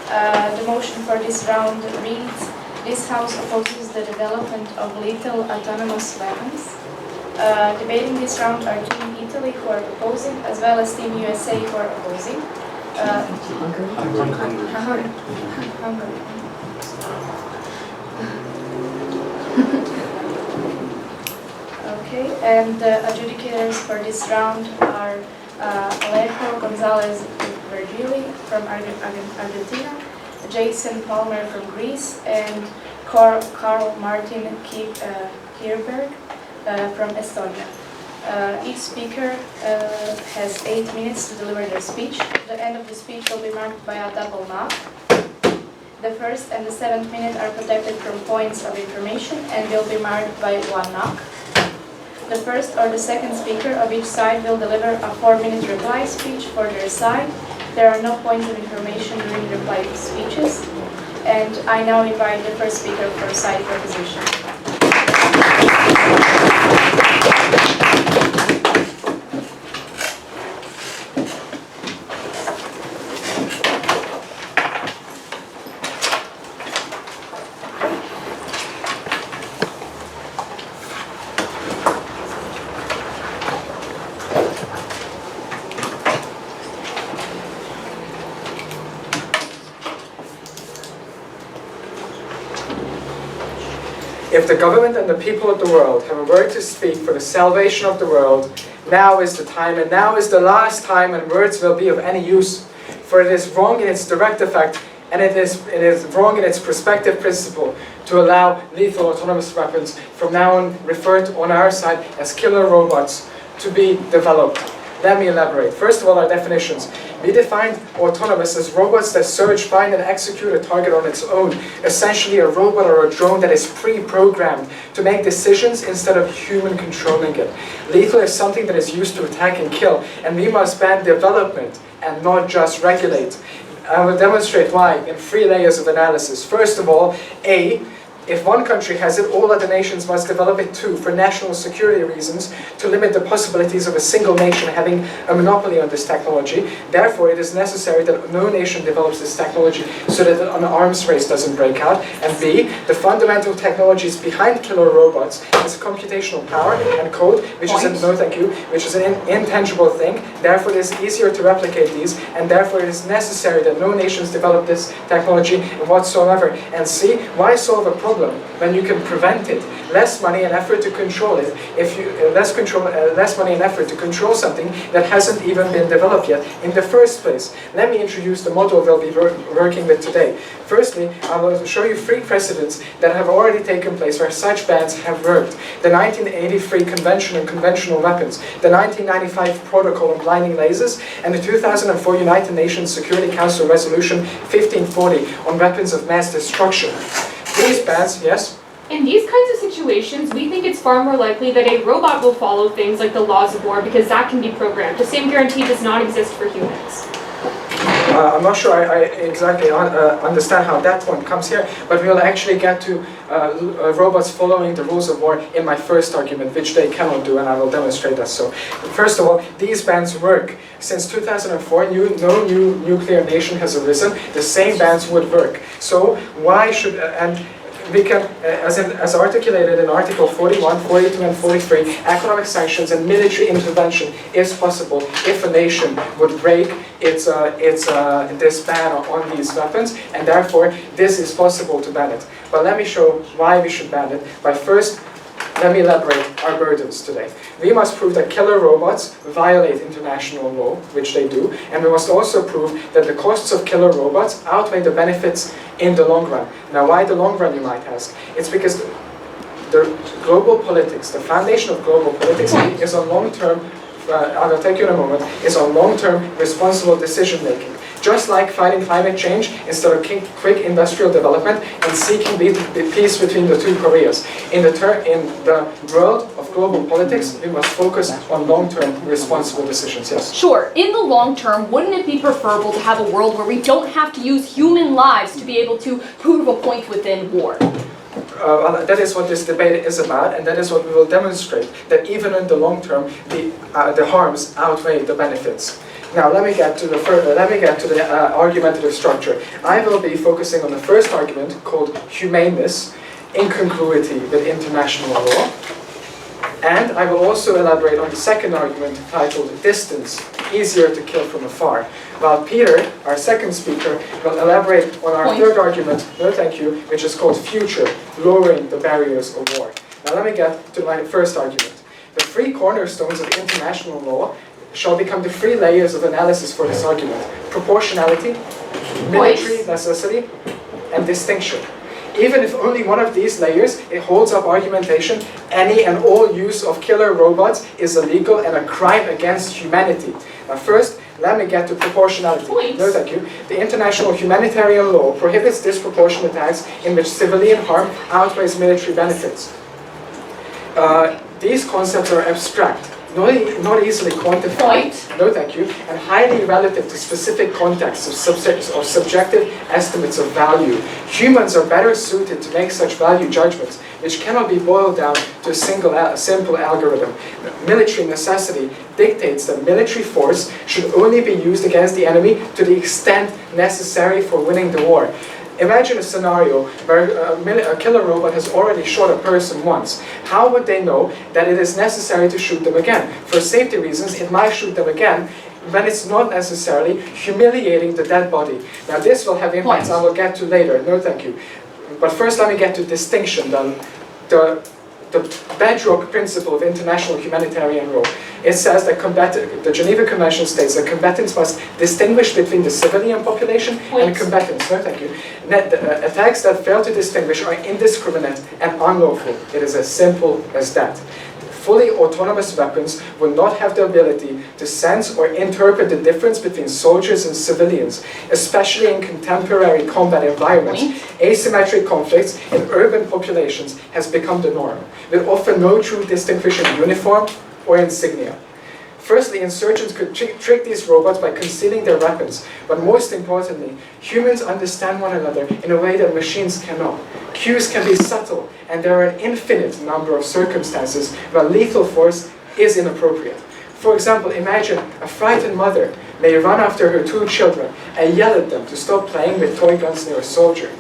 The motion for this round reads, this House opposes the development of lethal autonomous weapons. Debating this round are Team Italy who are opposing, as well as Team USA who are opposing. Hungary. Okay, and the adjudicators for this round are Alejo Gonzalez Virgili from Argentina, Jason Palmer from Greece, and Carl Martin Kierberg from Estonia. Each speaker has 8 minutes to deliver their speech. The end of the speech will be marked by a double knock. The first and the 7th minute are protected from points of information and will be marked by 1 knock. The first or the second speaker of each side will deliver a 4-minute reply speech for their side. There are no points of information during reply speeches. And I now invite the first speaker for side proposition. If the government and the people of the world have a word to speak for the salvation of the world, now is the time, and now is the last time when words will be of any use. For it is wrong in its direct effect, and it is wrong in its prospective principle to allow lethal autonomous weapons from now on referred on our side as killer robots to be developed. Let me elaborate. First of all, our definitions. We defined autonomous as robots that search, find, and execute a target on its own. Essentially, a robot or a drone that is pre-programmed to make decisions instead of human controlling it. Lethal is something that is used to attack and kill, and we must ban development and not just regulate. I will demonstrate why in 3 layers of analysis. First of all, if one country has it, all other nations must develop it too, for national security reasons, to limit the possibilities of a single nation having a monopoly on this technology. Therefore, it is necessary that no nation develops this technology so that an arms race doesn't break out. And B, the fundamental technologies behind killer robots is computational power and code, which is an intangible thing. Therefore, it is easier to replicate these, and therefore it is necessary that no nations develop this technology whatsoever. And C, why solve a problem when you can prevent it? Less money and effort to control it. If you less money and effort to control something that hasn't even been developed yet in the first place. Let me introduce the model we'll be working with today. Firstly, I will show you 3 precedents that have already taken place where such bans have worked. The 1983 Convention on Conventional Weapons, the 1995 Protocol on Blinding Lasers, and the 2004 United Nations Security Council Resolution 1540 on weapons of mass destruction. These bans, yes? In these kinds of situations, we think it's far more likely that a robot will follow things like the laws of war because that can be programmed. The same guarantee does not exist for humans. I'm not sure I exactly understand how that point comes here, but we'll actually get to robots following the rules of war in my first argument, which they cannot do, and I will demonstrate that. So, first of all, these bans work. Since 2004, no new nuclear nation has arisen. The same bans would work. So, why should we can, as articulated in Article 41, 42, and 43, economic sanctions and military intervention is possible if a nation would break this ban on these weapons, and therefore this is possible to ban it. But let me show why we should ban it. By first, let me elaborate our burdens today. We must prove that killer robots violate international law, which they do, and we must also prove that the costs of killer robots outweigh the benefits in the long run. Now, why the long run, you might ask? It's because the global politics, the foundation of global politics is on long-term, I will take you in a moment, is on long-term responsible decision-making. Just like fighting climate change instead of quick industrial development and seeking peace between the 2 Koreas. In the world of global politics, we must focus on long-term responsible decisions. Yes? Sure. In the long term, wouldn't it be preferable to have a world where we don't have to use human lives to be able to prove a point within war? That is what this debate is about, and that is what we will demonstrate, that even in the long term, the harms outweigh the benefits. Now let me get to the argumentative structure. I will be focusing on the first argument called humaneness, incongruity with international law. And I will also elaborate on the second argument titled distance, easier to kill from afar. While Peter, our second speaker, will elaborate on our third argument, no thank you, which is called future, lowering the barriers of war. Now let me get to my first argument. The three cornerstones of international law shall become the three layers of analysis for this argument: proportionality, military necessity, and distinction. Even if only one of these layers it holds up argumentation, any and all use of killer robots is illegal and a crime against humanity. Now first, let me get to proportionality. No, thank you. The international humanitarian law prohibits disproportionate acts in which civilian harm outweighs military benefits. These concepts are abstract, not easily quantified, no thank you, and highly relative to specific contexts of subjective estimates of value. Humans are better suited to make such value judgments, which cannot be boiled down to a simple algorithm. Military necessity dictates that military force should only be used against the enemy to the extent necessary for winning the war. Imagine a scenario where a killer robot has already shot a person once. How would they know that it is necessary to shoot them again? For safety reasons, it might shoot them again when it's not necessarily humiliating the dead body. Now this will have impacts I will get to later, no thank you. But first let me get to distinction, the bedrock principle of international humanitarian law. It says that the Geneva Convention states that combatants must distinguish between the civilian population and combatants. No, thank you. Attacks that fail to distinguish are indiscriminate and unlawful. It is as simple as that. Fully autonomous weapons will not have the ability to sense or interpret the difference between soldiers and civilians, especially in contemporary combat environments. Asymmetric conflicts in urban populations has become the norm, with often no true distinction in uniform or insignia. Firstly, insurgents could trick these robots by concealing their weapons, but most importantly, humans understand one another in a way that machines cannot. Cues can be subtle, and there are an infinite number of circumstances where lethal force is inappropriate. For example, imagine a frightened mother may run after her two children and yell at them to stop playing with toy guns near a soldier.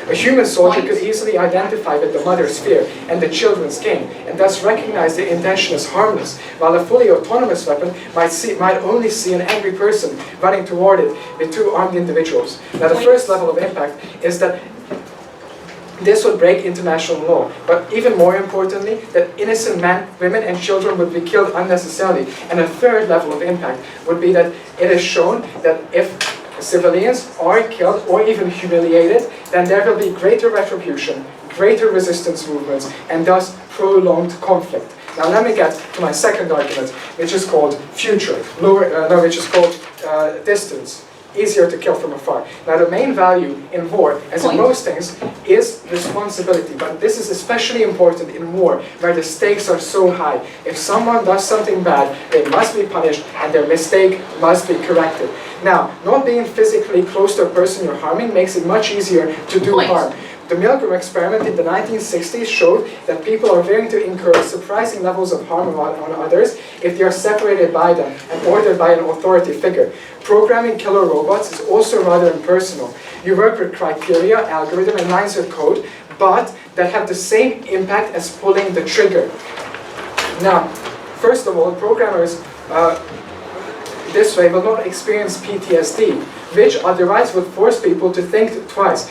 A human soldier could easily identify with the mother's fear and the children's gain, and thus recognize the intention as harmless, while a fully autonomous weapon might only see an angry person running toward it with two armed individuals. Now the first level of impact is that this would break international law, but even more importantly, that innocent men, women and children would be killed unnecessarily. And a third level of impact would be that it is shown that if civilians are killed or even humiliated, then there will be greater retribution, greater resistance movements, and thus prolonged conflict. Now let me get to my second argument, which is called future, distance, easier to kill from afar. Now the main value in war, as in most things, is responsibility, but this is especially important in war, where the stakes are so high. If someone does something bad, they must be punished, and their mistake must be corrected. Now, not being physically close to a person you're harming makes it much easier to do harm. The Milgram experiment in the 1960s showed that people are willing to incur surprising levels of harm on others if they are separated by them and ordered by an authority figure. Programming killer robots is also rather impersonal. You work with criteria, algorithm, and lines of code, but that have the same impact as pulling the trigger. Now, first of all, programmers this way will not experience PTSD, which otherwise would force people to think twice.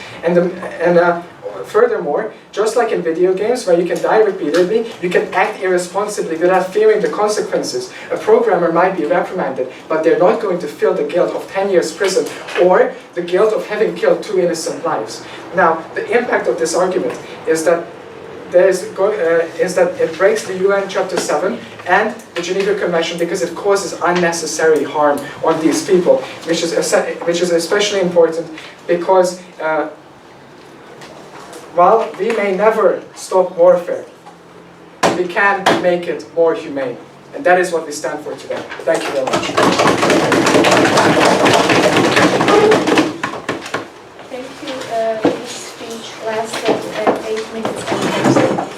Furthermore, just like in video games where you can die repeatedly, you can act irresponsibly without fearing the consequences. A programmer might be reprimanded, but they're not going to feel the guilt of 10 years prison or the guilt of having killed 2 innocent lives. Now, the impact of this argument is that it breaks the UN Chapter 7 and the Geneva Convention because it causes unnecessary harm on these people, which is especially important because while we may never stop warfare, we can make it more humane. And that is what we stand for today. Thank you very much. Thank you. This speech lasted 8 minutes and 10 seconds.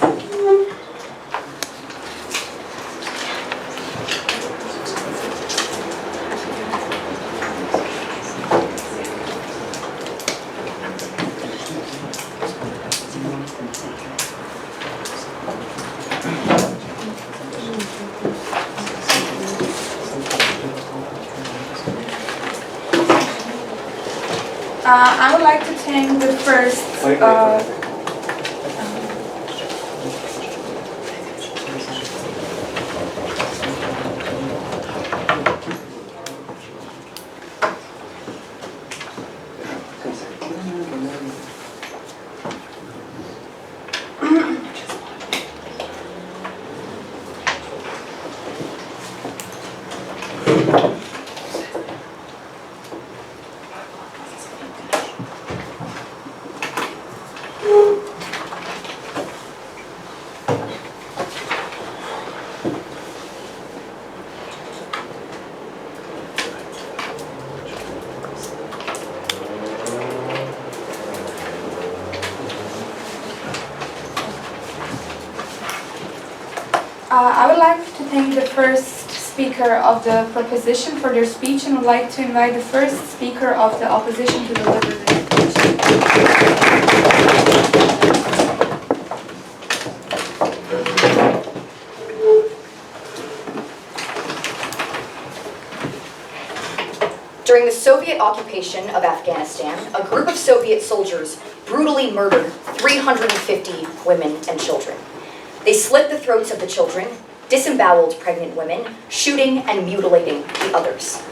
I would like to thank the first I would like to thank the first speaker of the proposition for their speech, and would like to invite the first speaker of the opposition to deliver their speech. During the Soviet occupation of Afghanistan, a group of Soviet soldiers brutally murdered 350 women and children. They slit the throats of the children, disemboweled pregnant women, shooting and mutilating the others.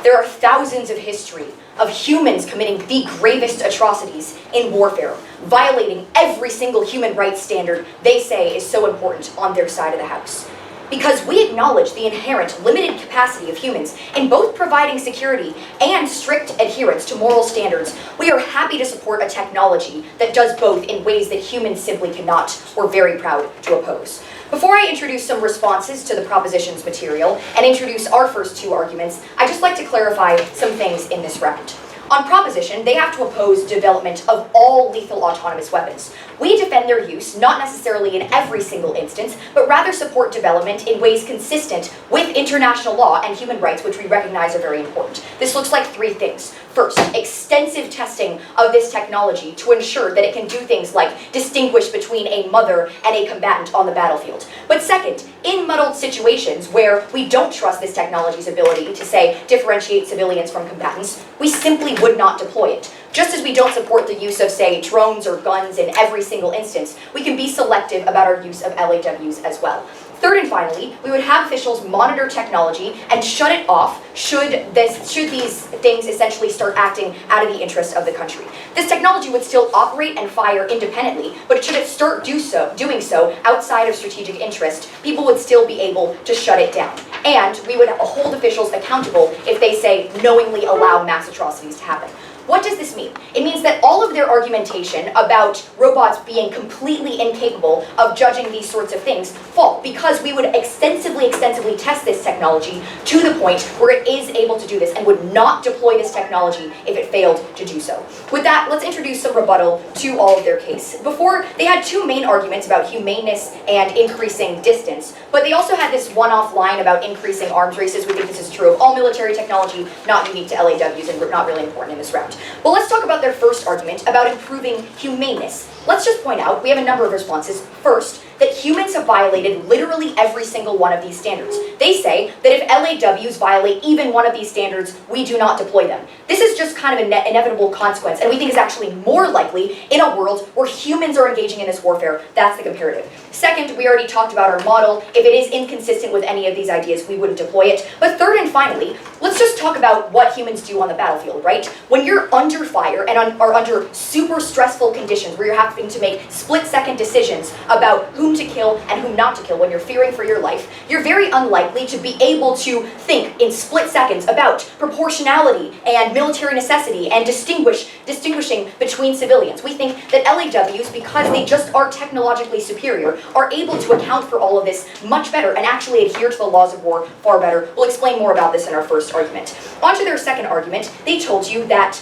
There are thousands of history of humans committing the gravest atrocities in warfare, violating every single human rights standard they say is so important on their side of the house. Because we acknowledge the inherent limited capacity of humans in both providing security and strict adherence to moral standards, we are happy to support a technology that does both in ways that humans simply cannot or very proud to oppose. Before I introduce some responses to the proposition's material and introduce our first two arguments, I'd just like to clarify some things in this round. On proposition, they have to oppose development of all lethal autonomous weapons. We defend their use, not necessarily in every single instance, but rather support development in ways consistent with international law and human rights, which we recognize are very important. This looks like three things. First, extensive testing of this technology to ensure that it can do things like distinguish between a mother and a combatant on the battlefield. But second, in muddled situations where we don't trust this technology's ability to, say, differentiate civilians from combatants, we simply would not deploy it. Just as we don't support the use of, say, drones or guns in every single instance, we can be selective about our use of LAWs as well. Third and finally, we would have officials monitor technology and shut it off should these things essentially start acting out of the interest of the country. This technology would still operate and fire independently, but should it start doing so outside of strategic interest, people would still be able to shut it down. And we would hold officials accountable if they, say, knowingly allow mass atrocities to happen. What does this mean? It means that all of their argumentation about robots being completely incapable of judging these sorts of things fall, because we would extensively test this technology to the point where it is able to do this and would not deploy this technology if it failed to do so. With that, let's introduce some rebuttal to all of their case. Before, they had two main arguments about humaneness and increasing distance, but they also had this one-off line about increasing arms races. We think this is true of all military technology, not unique to LAWs, and not really important in this round. But let's talk about their first argument about improving humaneness. Let's just point out, we have a number of responses. First, that humans have violated literally every single one of these standards. They say that if LAWs violate even one of these standards, we do not deploy them. This is just kind of an inevitable consequence, and we think is actually more likely in a world where humans are engaging in this warfare. That's the comparative. Second, we already talked about our model. If it is inconsistent with any of these ideas, we wouldn't deploy it. But third and finally, let's just talk about what humans do on the battlefield, right? When you're under fire and are under super stressful conditions where you're having to make split-second decisions about whom to kill and whom not to kill, when you're fearing for your life, you're very unlikely to be able to think in split seconds about proportionality and military necessity and distinguishing between civilians. We think that LAWs, because they just are technologically superior, are able to account for all of this much better and actually adhere to the laws of war far better. We'll explain more about this in our first argument. On to their second argument, they told you that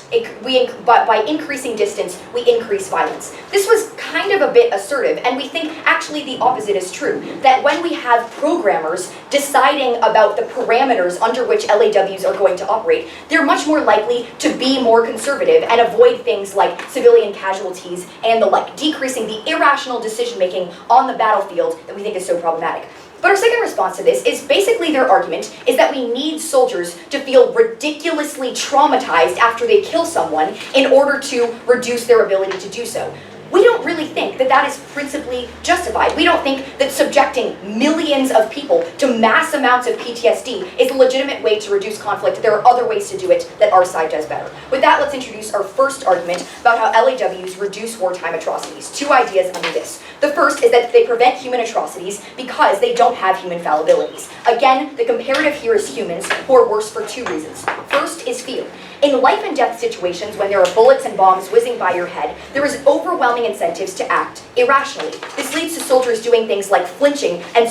by increasing distance, we increase violence. This was kind of a bit assertive, and we think actually the opposite is true, that when we have programmers deciding about the parameters under which LAWs are going to operate, they're much more likely to be more conservative and avoid things like civilian casualties and the like, decreasing the irrational decision-making on the battlefield that we think is so problematic. But our second response to this is basically their argument is that we need soldiers to feel ridiculously traumatized after they kill someone in order to reduce their ability to do so. We don't really think that that is principally justified. We don't think that subjecting millions of people to mass amounts of PTSD is a legitimate way to reduce conflict. There are other ways to do it that our side does better. With that, let's introduce our first argument about how LAWs reduce wartime atrocities. Two ideas under this. The first is that they prevent human atrocities because they don't have human fallibilities. Again, the comparative here is humans, who are worse for two reasons. First is fear. In life and death situations, when there are bullets and bombs whizzing by your head, there is overwhelming incentives to act irrationally. This leads to soldiers doing things like flinching and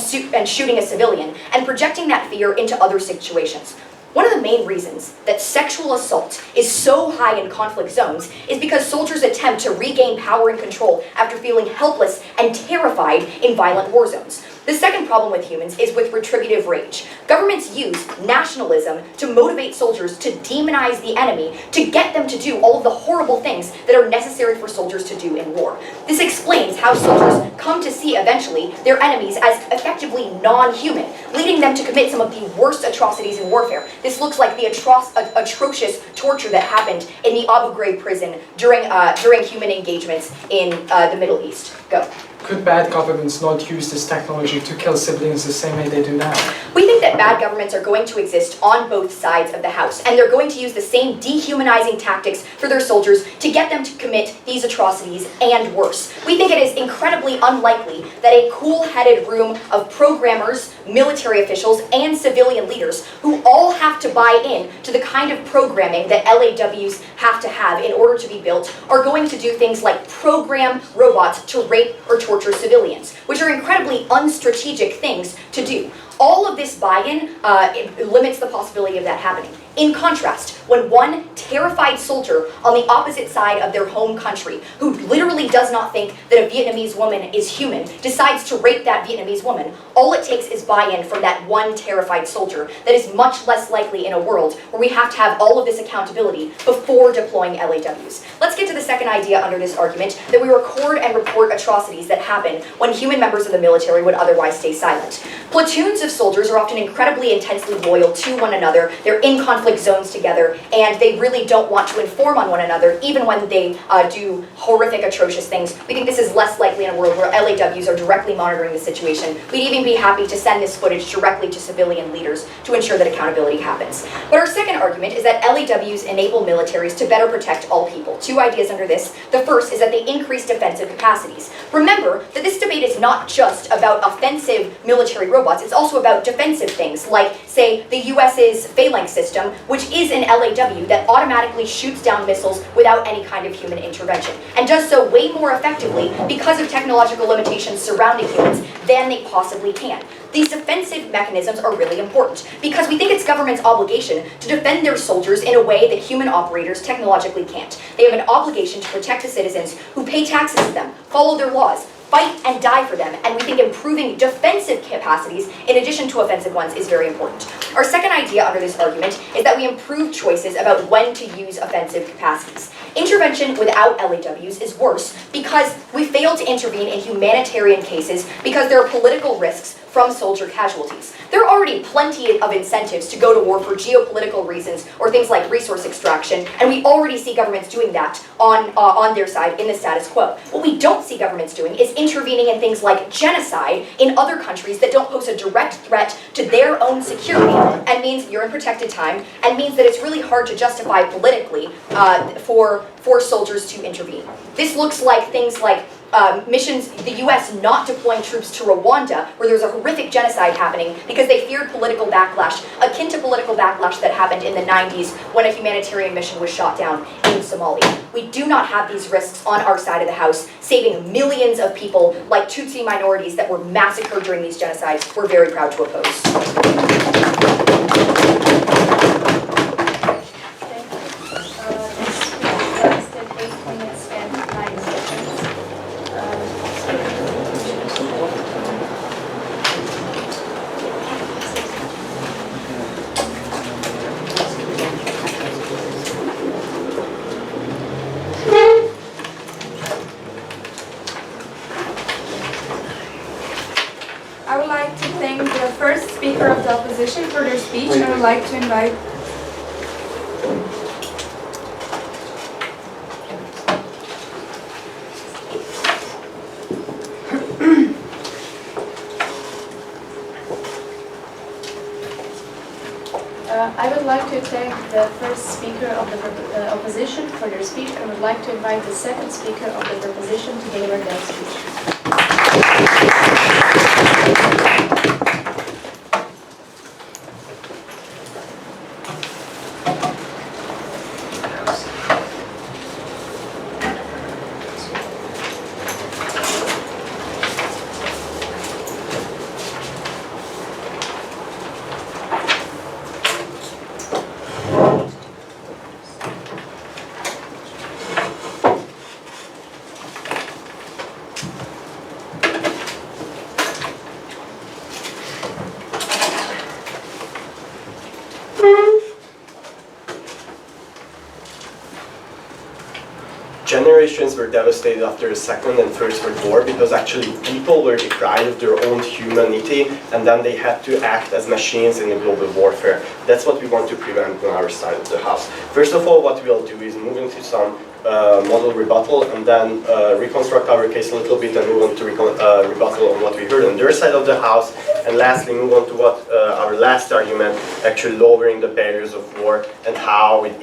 shooting a civilian, and projecting that fear into other situations. One of the main reasons that sexual assault is so high in conflict zones is because soldiers attempt to regain power and control after feeling helpless and terrified in violent war zones. The second problem with humans is with retributive rage. Governments use nationalism to motivate soldiers to demonize the enemy, to get them to do all of the horrible things that are necessary for soldiers to do in war. This explains how soldiers come to see eventually their enemies as effectively non-human, leading them to commit some of the worst atrocities in warfare. This looks like the atrocious torture that happened in the Abu Ghraib prison during human engagements in the Middle East. Go. Could bad governments not use this technology to kill civilians the same way they do now? We think that bad governments are going to exist on both sides of the house, and they're going to use the same dehumanizing tactics for their soldiers to get them to commit these atrocities and worse. We think it is incredibly unlikely that a cool-headed room of programmers, military officials, and civilian leaders who all have to buy in to the kind of programming that LAWs have to have in order to be built are going to do things like program robots to rape or torture civilians, which are incredibly unstrategic things to do. All of this buy-in limits the possibility of that happening. In contrast, when one terrified soldier on the opposite side of their home country, who literally does not think that a Vietnamese woman is human, decides to rape that Vietnamese woman, all it takes is buy-in from that one terrified soldier that is much less likely in a world where we have to have all of this accountability before deploying LAWs. Let's get to the second idea under this argument, that we record and report atrocities that happen when human members of the military would otherwise stay silent. Platoons of soldiers are often incredibly intensely loyal to one another. They're in conflict zones together, and they really don't want to inform on one another, even when they do horrific, atrocious things. We think this is less likely in a world where LAWs are directly monitoring the situation. We'd even be happy to send this footage directly to civilian leaders to ensure that accountability happens. But our second argument is that LAWs enable militaries to better protect all people. Two ideas under this. The first is that they increase defensive capacities. Remember that this debate is not just about offensive military robots, it's also about defensive things, like, say, the US's phalanx system, which is an LAW that automatically shoots down missiles without any kind of human intervention, and does so way more effectively because of technological limitations surrounding humans than they possibly can. These defensive mechanisms are really important because we think it's government's obligation to defend their soldiers in a way that human operators technologically can't. They have an obligation to protect the citizens who pay taxes to them, follow their laws, fight and die for them, and we think improving defensive capacities in addition to offensive ones is very important. Our second idea under this argument is that we improve choices about when to use offensive capacities. Intervention without LAWs is worse because we fail to intervene in humanitarian cases because there are political risks from soldier casualties. There are already plenty of incentives to go to war for geopolitical reasons or things like resource extraction, and we already see governments doing that on their side in the status quo. What we don't see governments doing is intervening in things like genocide in other countries that don't pose a direct threat to their own security, and means you're in protected time, and means that it's really hard to justify politically for soldiers to intervene. This looks like things like missions, the US not deploying troops to Rwanda, where there's a horrific genocide happening because they feared political backlash, akin to political backlash that happened in the 90s when a humanitarian mission was shot down in Somalia. We do not have these risks on our side of the house, saving millions of people like Tutsi minorities that were massacred during these genocides. We're very proud to oppose. I would like to thank speaker of the opposition for their speech. I would like to invite I would like to thank the first speaker of the opposition for their speech, and would like to invite the second speaker of the proposition to deliver their speech. Generations were devastated after the Second and First World War because actually people were deprived of their own humanity, and then they had to act as machines in a global warfare. That's what we want to prevent on our side of the house. First of all, what we'll do is move into some model rebuttal, and then reconstruct our case a little bit and move on to rebuttal on what we heard on their side of the house, and lastly move on to what our last argument, actually lowering the barriers of war, and how with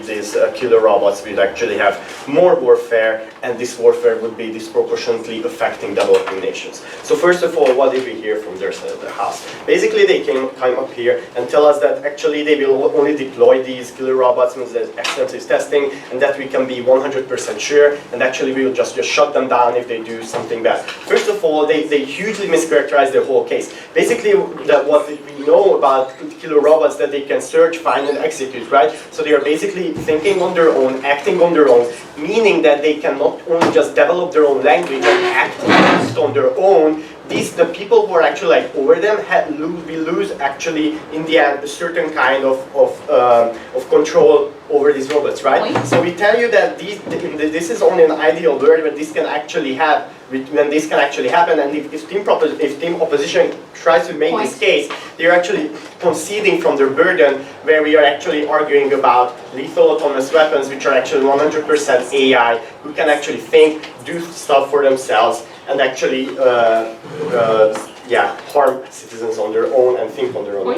these killer robots we'd actually have more warfare, and this warfare would be disproportionately affecting developing nations. So first of all, what did we hear from their side of the house? Basically they came up here and tell us that actually they will only deploy these killer robots when there's extensive testing, and that we can be 100% sure, and actually we will just shut them down if they do something bad. First of all, they hugely mischaracterize the whole case. Basically, what we know about killer robots, that they can search, find, and execute, right? So they are basically thinking on their own, acting on their own, meaning that they can not only just develop their own language and act just on their own. The people who are actually like over them we lose actually in the end a certain kind of control over these robots, right? So we tell you that this is only an ideal world when this can actually happen, and if team opposition tries to make this case, they're actually conceding from their burden, where we are actually arguing about lethal autonomous weapons, which are actually 100% AI, who can actually think, do stuff for themselves, and actually harm citizens on their own and think on their own.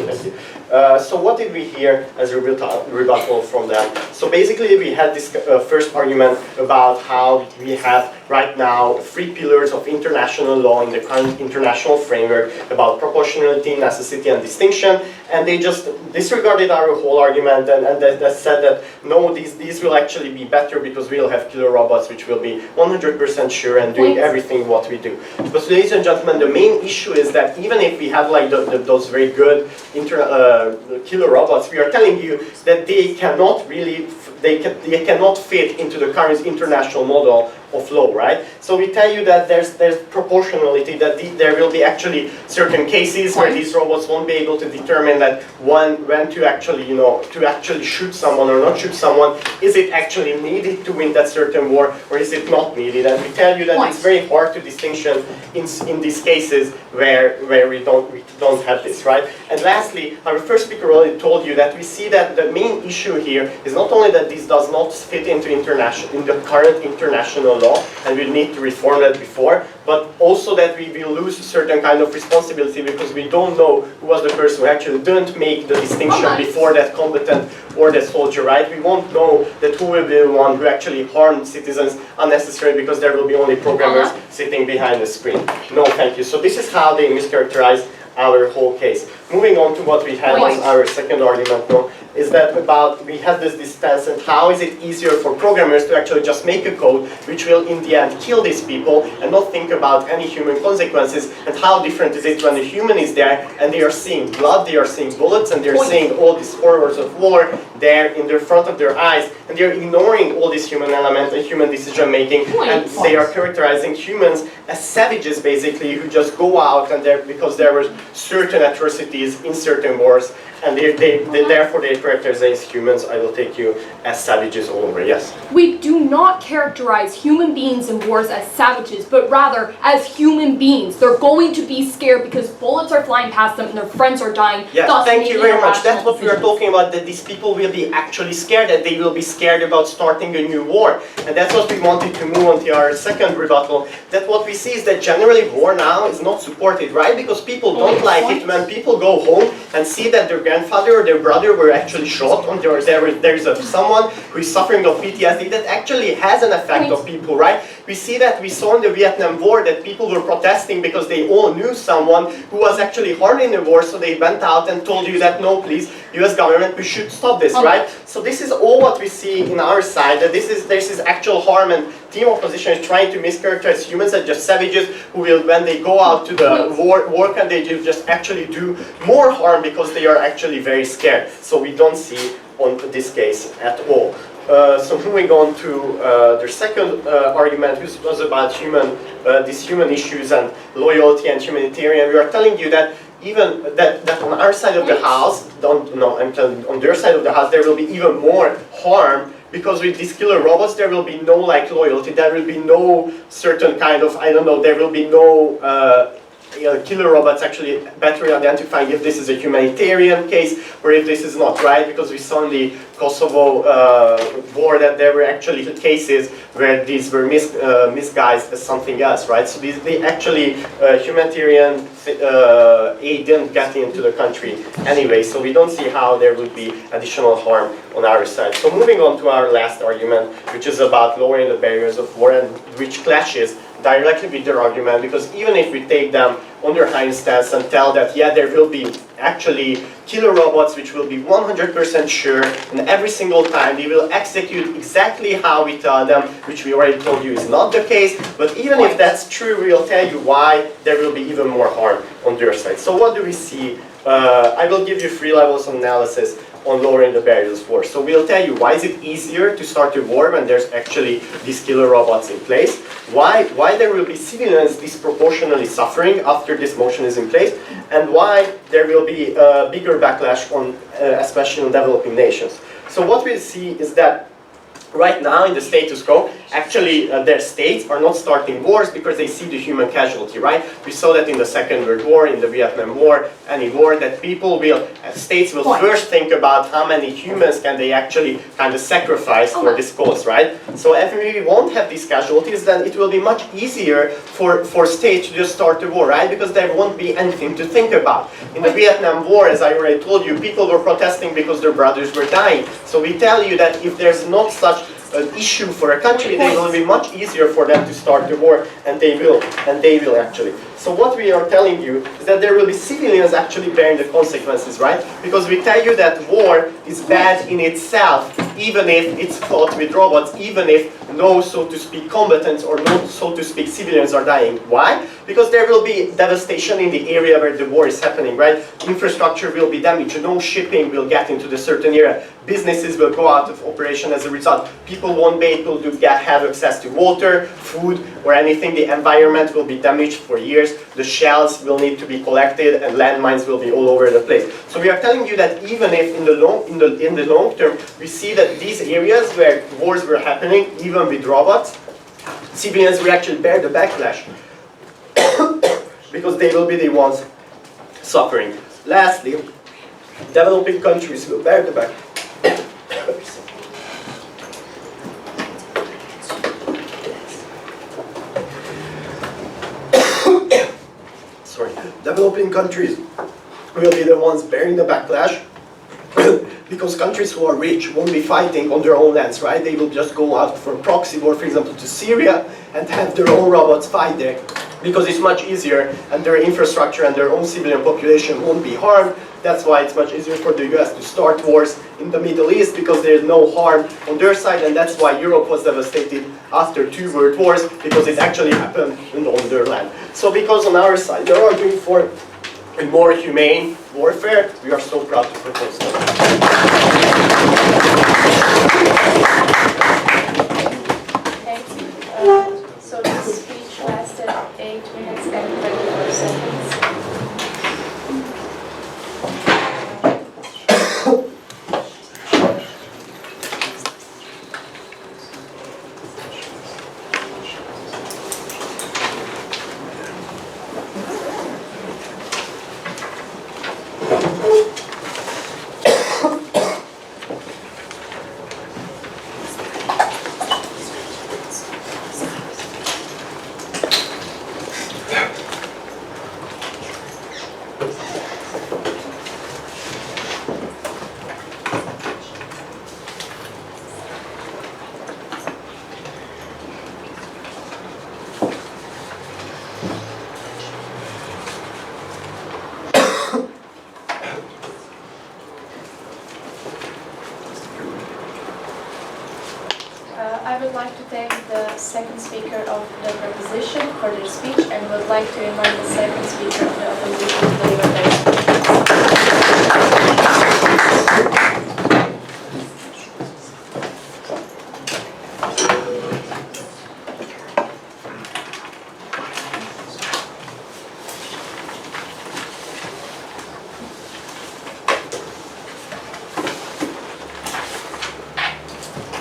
So what did we hear as a rebuttal from them? So basically we had this first argument about how we have right now 3 pillars of international law in the current international framework about proportionality, necessity, and distinction, and they just disregarded our whole argument and that said that no, these will actually be better because we'll have killer robots which will be 100% sure and doing everything what we do. Because ladies and gentlemen, the main issue is that even if we have like those very good killer robots, we are telling you that they cannot really, they cannot fit into the current international model of law, right? So we tell you that there's proportionality, that there will be actually certain cases where these robots won't be able to determine that when to actually, to actually shoot someone or not shoot someone. Is it actually needed to win that certain war, or is it not needed? And we tell you that it's very hard to distinction in these cases where we don't have this, right? And lastly, our first speaker already told you that we see that the main issue here is not only that this does not fit into the current international law, and we need to reform that before, but also that we will lose a certain kind of responsibility because we don't know who was the person who actually didn't make the distinction before that combatant or that soldier, right? We won't know that who will be the one who actually harmed citizens unnecessarily because there will be only programmers sitting behind the screen. No, thank you. So this is how they mischaracterize our whole case. Moving on to what we had as our second argument now, is that we had this distance, and how is it easier for programmers to actually just make a code which will in the end kill these people and not think about any human consequences, and how different is it when the human is there and they are seeing blood, they are seeing bullets, and they're seeing all these horrors of war there in the front of their eyes, and they're ignoring all this human element and human decision making, and they are characterizing humans as savages basically, who just go out and because there were certain atrocities activities in certain wars, and therefore they characterize as humans. I will take you as savages all over. Yes? We do not characterize human beings in wars as savages, but rather as human beings. They're going to be scared because bullets are flying past them and their friends are dying. Yes, thus thank you making very much. irrational That's what we are decisions. talking about, that these people will be actually scared, that they will be scared about starting a new war. And that's what we wanted to move on to our second rebuttal, that what we see is that generally war now is not supported, right? Because people don't like it when people go home and see that their grandfather or their brother were actually shot, or there's someone who is suffering of PTSD. That actually has an effect on people, right? We see that, we saw in the Vietnam War that people were protesting because they all knew someone who was actually harmed in the war, so they went out and told you that, no, please, US government, we should stop this, right? So this is all what we see in our side, that this is actual harm, and team opposition is trying to mischaracterize humans as just savages who will, when they go out to the war and they just actually do more harm because they are actually very scared. So we don't see on this case at all. So moving on to the second argument, which was about these human issues and loyalty and humanitarian. We are telling you that even that on our side of the house, on their side of the house, there will be even more harm, because with these killer robots there will be no loyalty, there will be no certain kind of, I don't know, there will be no killer robots actually better identifying if this is a humanitarian case or if this is not, right? Because we saw in the Kosovo war that there were actually cases where these were misguised as something else, right? So they actually, humanitarian aid didn't get into the country anyway, so we don't see how there would be additional harm on our side. So moving on to our last argument, which is about lowering the barriers of war, and which clashes directly with their argument, because even if we take them on their hind stance and tell that, yeah, there will be actually killer robots which will be 100% sure, and every single time they will execute exactly how we tell them, which we already told you is not the case, but even if that's true, we will tell you why there will be even more harm on their side. So what do we see? I will give you 3 levels of analysis on lowering the barriers of war. So we'll tell you why is it easier to start a war when there's actually these killer robots in place, why there will be civilians disproportionately suffering after this motion is in place, and why there will be a bigger backlash on, especially on developing nations. So what we'll see is that right now in the status quo, actually their states are not starting wars because they see the human casualty, right? We saw that in the Second World War, in the Vietnam War, any war, that states will first think about how many humans can they actually kind of sacrifice for this cause, right? So if we won't have these casualties, then it will be much easier for states to just start a war, right? Because there won't be anything to think about. In the Vietnam War, as I already told you, people were protesting because their brothers were dying. So we tell you that if there's not such an issue for a country, then it will be much easier for them to start the war, and they will actually. So what we are telling you is that there will be civilians actually bearing the consequences, right? Because we tell you that war is bad in itself, even if it's fought with robots, even if no, so to speak, combatants or no, so to speak, civilians are dying. Why? Because there will be devastation in the area where the war is happening, right? Infrastructure will be damaged, no shipping will get into the certain area, businesses will go out of operation as a result, people won't be able to have access to water, food, or anything, the environment will be damaged for years, the shells will need to be collected, and landmines will be all over the place. So we are telling you that even if in the long term, we see that these areas where wars were happening, even with robots, civilians will actually bear the backlash because they will be the ones suffering. Lastly, developing countries will bear the backlash. Developing countries will be the ones bearing the backlash because countries who are rich won't be fighting on their own lands, right? They will just go out for a proxy war, for example, to Syria and have their own robots fight there because it's much easier and their infrastructure and their own civilian population won't be harmed. That's why it's much easier for the US to start wars in the Middle East because there's no harm on their side, and that's why Europe was devastated after 2 world wars, because it actually happened on their land. So because on our side they're arguing for a more humane warfare, we are so proud to propose that. Okay. So this speech lasted 8 minutes and 24 seconds. thank the second speaker of the proposition for their speech and would like to invite the second speaker of the opposition to deliver their speech.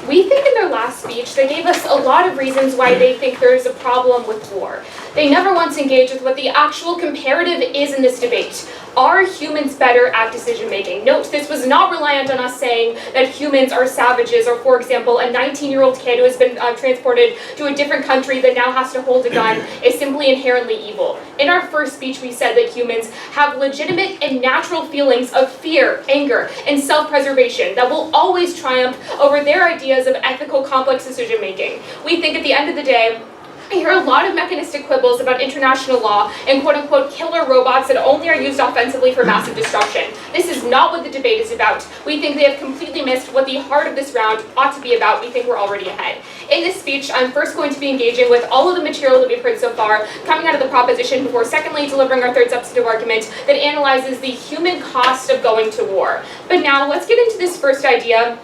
We think in their last speech, they gave us a lot of reasons why they think there is a problem with war. They never once engaged with what the actual comparative is in this debate. Are humans better at decision making? Note, this was not reliant on us saying that humans are savages, or for example, a 19-year-old kid who has been transported to a different country that now has to hold a gun is simply inherently evil. In our first speech, we said that humans have legitimate and natural feelings of fear, anger, and self-preservation that will always triumph over their ideas of ethical, complex decision making. We think at the end of the day, I hear a lot of mechanistic quibbles about international law and quote-unquote killer robots that only are used offensively for massive destruction. This is not what the debate is about. We think they have completely missed what the heart of this round ought to be about. We think we're already ahead. In this speech, I'm first going to be engaging with all of the material that we've heard so far, coming out of the proposition, before secondly delivering our third substantive argument that analyzes the human cost of going to war. But now let's get into this first idea.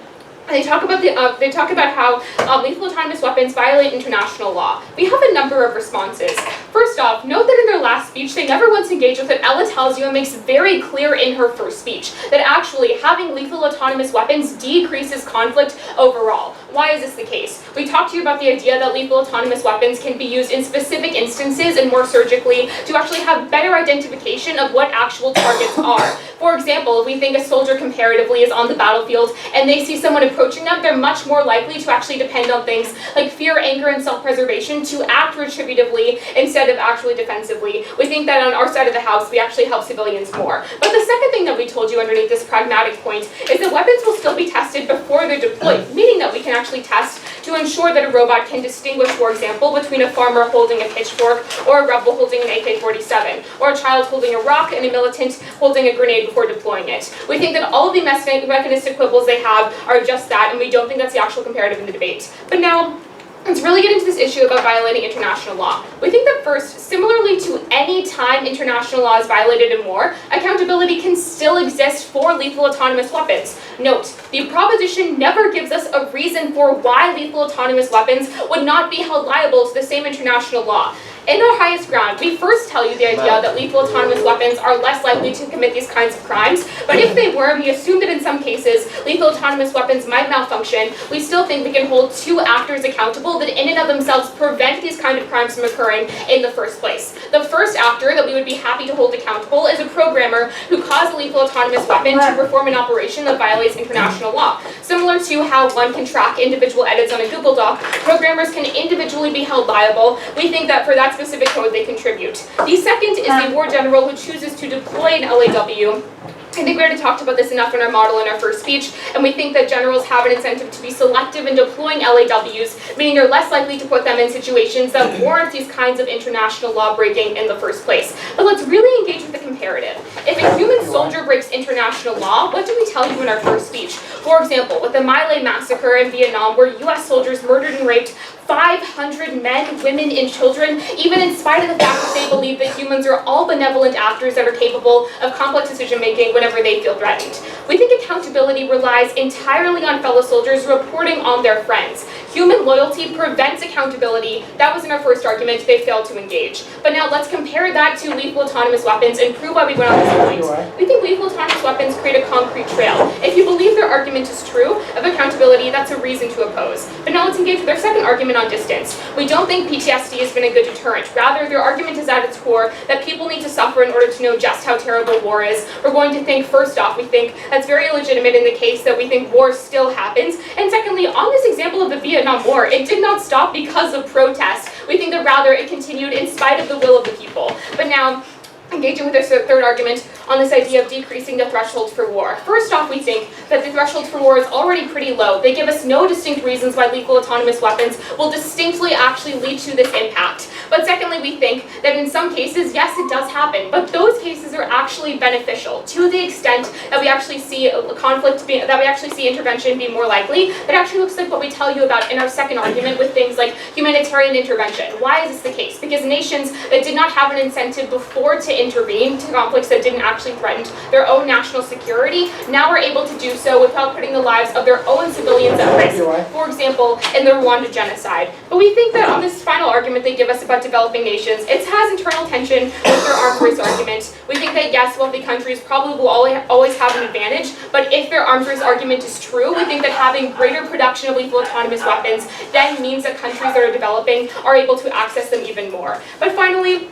They talk about how lethal autonomous weapons violate international law. We have a number of responses. First off, note that in their last speech, they never once engaged with what Ella tells you and makes very clear in her first speech, that actually having lethal autonomous weapons decreases conflict overall. Why is this the case? We talked to you about the idea that lethal autonomous weapons can be used in specific instances and more surgically to actually have better identification of what actual targets are. For example, if we think a soldier comparatively is on the battlefield and they see someone approaching them, they're much more likely to actually depend on things like fear, anger, and self-preservation to act retributively instead of actually defensively. We think that on our side of the house, we actually help civilians more. But the second thing that we told you underneath this pragmatic point is that weapons will still be tested before they're deployed, meaning that we can actually test to ensure that a robot can distinguish, for example, between a farmer holding a pitchfork or a rebel holding an AK-47, or a child holding a rock and a militant holding a grenade before deploying it. We think that all of the mechanistic quibbles they have are just that, and we don't think that's the actual comparative in the debate. But now, let's really get into this issue about violating international law. We think that first, similarly to any time international law is violated in war, accountability can still exist for lethal autonomous weapons. Note, the proposition never gives us a reason for why lethal autonomous weapons would not be held liable to the same international law. In our highest ground, we first tell you the idea that lethal autonomous weapons are less likely to commit these kinds of crimes, but if they were, we assume that in some cases, lethal autonomous weapons might malfunction. We still think we can hold two actors accountable that in and of themselves prevent these kind of crimes from occurring in the first place. The first actor that we would be happy to hold accountable is a programmer who caused a lethal autonomous weapon to perform an operation that violates international law. Similar to how one can track individual edits on a Google Doc, programmers can individually be held liable. We think that for that specific code they contribute. The second is the war general who chooses to deploy an LAW. I think we already talked about this enough in our model in our first speech, and we think that generals have an incentive to be selective in deploying LAWs, meaning they're less likely to put them in situations that warrant these kinds of international law breaking in the first place. But let's really engage with the comparative. If a human soldier breaks international law, what do we tell you in our first speech? For example, with the My Lai massacre in Vietnam, where US soldiers murdered and raped 500 men, women, and children, even in spite of the fact that they believe that humans are all benevolent actors that are capable of complex decision-making whenever they feel threatened. We think accountability relies entirely on fellow soldiers reporting on their friends. Human loyalty prevents accountability. That was in our first argument. They failed to engage. But now let's compare that to lethal autonomous weapons and prove why we went on this point. We think lethal autonomous weapons create a concrete trail. If you believe their argument is true of accountability, that's a reason to oppose. But now let's engage with their second argument on distance. We don't think PTSD has been a good deterrent. Rather, their argument is at its core that people need to suffer in order to know just how terrible war is. We're going to think, first off, we think that's very legitimate in the case that we think war still happens. And secondly, on this example of the Vietnam War, it did not stop because of protest. We think that rather it continued in spite of the will of the people. But now, engaging with their third argument, on this idea of decreasing the threshold for war. First off, we think that the threshold for war is already pretty low. They give us no distinct reasons why lethal autonomous weapons will distinctly actually lead to this impact. But secondly, we think that in some cases, yes, it does happen, but those cases are actually beneficial to the extent that we actually see a conflict, that we actually see intervention be more likely. That actually looks like what we tell you about in our second argument with things like humanitarian intervention. Why is this the case? Because nations that did not have an incentive before to intervene to conflicts that didn't actually threaten their own national security now are able to do so without putting the lives of their own civilians at risk. For example, in the Rwanda genocide. But we think that on this final argument they give us about developing nations, it has internal tension with their arms race argument. We think that yes, wealthy countries probably will always have an advantage, but if their arms race argument is true, we think that having greater production of lethal autonomous weapons then means that countries that are developing are able to access them even more. But finally,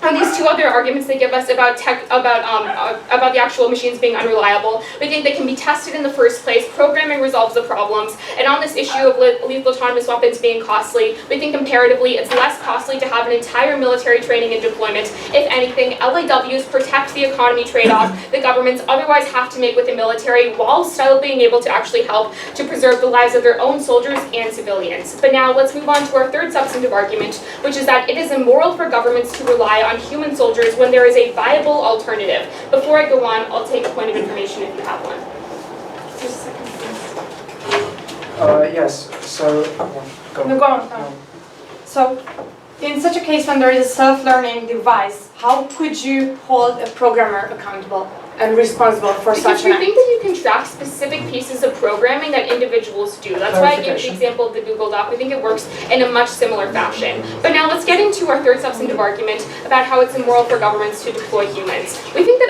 on these two other arguments they give us about the actual machines being unreliable, we think they can be tested in the first place, programming resolves the problems, and on this issue of lethal autonomous weapons being costly, we think comparatively it's less costly to have an entire military training and deployment. If anything, LAWs protect the economy trade-off that governments otherwise have to make with the military while still being able to actually help to preserve the lives of their own soldiers and civilians. But now let's move on to our third substantive argument, which is that it is immoral for governments to rely on human soldiers when there is a viable alternative. Before I go on, I'll take a point of information if you have one. Just a second, please. Yes, so, go. No, go on. So, in such a case when there is a self-learning device, how could you hold a programmer accountable and responsible for Because such we an act? think that you can track specific pieces of programming that individuals do. That's why I gave the example of the Google Doc. We think it works in a much similar fashion. But now let's get into our third substantive argument about how it's immoral for governments to deploy humans. We think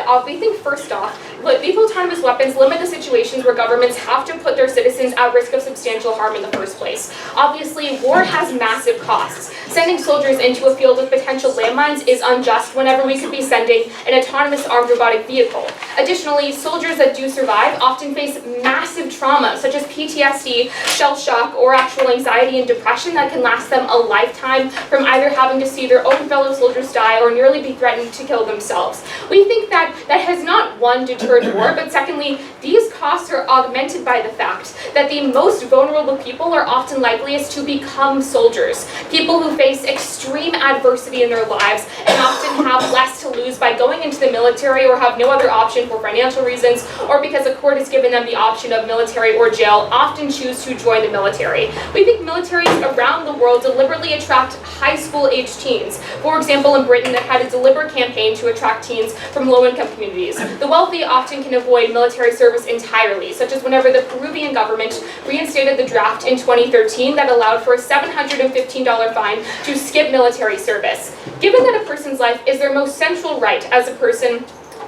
first off, lethal autonomous weapons limit the situations where governments have to put their citizens at risk of substantial harm in the first place. Obviously, war has massive costs. Sending soldiers into a field with potential landmines is unjust whenever we could be sending an autonomous armed robotic vehicle. Additionally, soldiers that do survive often face massive trauma, such as PTSD, shell shock, or actual anxiety and depression that can last them a lifetime from either having to see their own fellow soldiers die or nearly be threatened to kill themselves. We think that has not, one, deterred war, but secondly, these costs are augmented by the fact that the most vulnerable people are often likeliest to become soldiers. People who face extreme adversity in their lives and often have less to lose by going into the military or have no other option for financial reasons or because a court has given them the option of military or jail, often choose to join the military. We think militaries around the world deliberately attract high school age teens. For example, in Britain, that had a deliberate campaign to attract teens from low-income communities. The wealthy often can avoid military service entirely, such as whenever the Peruvian government reinstated the draft in 2013 that allowed for a $715 fine to skip military service. Given that a person's life is their most central right as a person,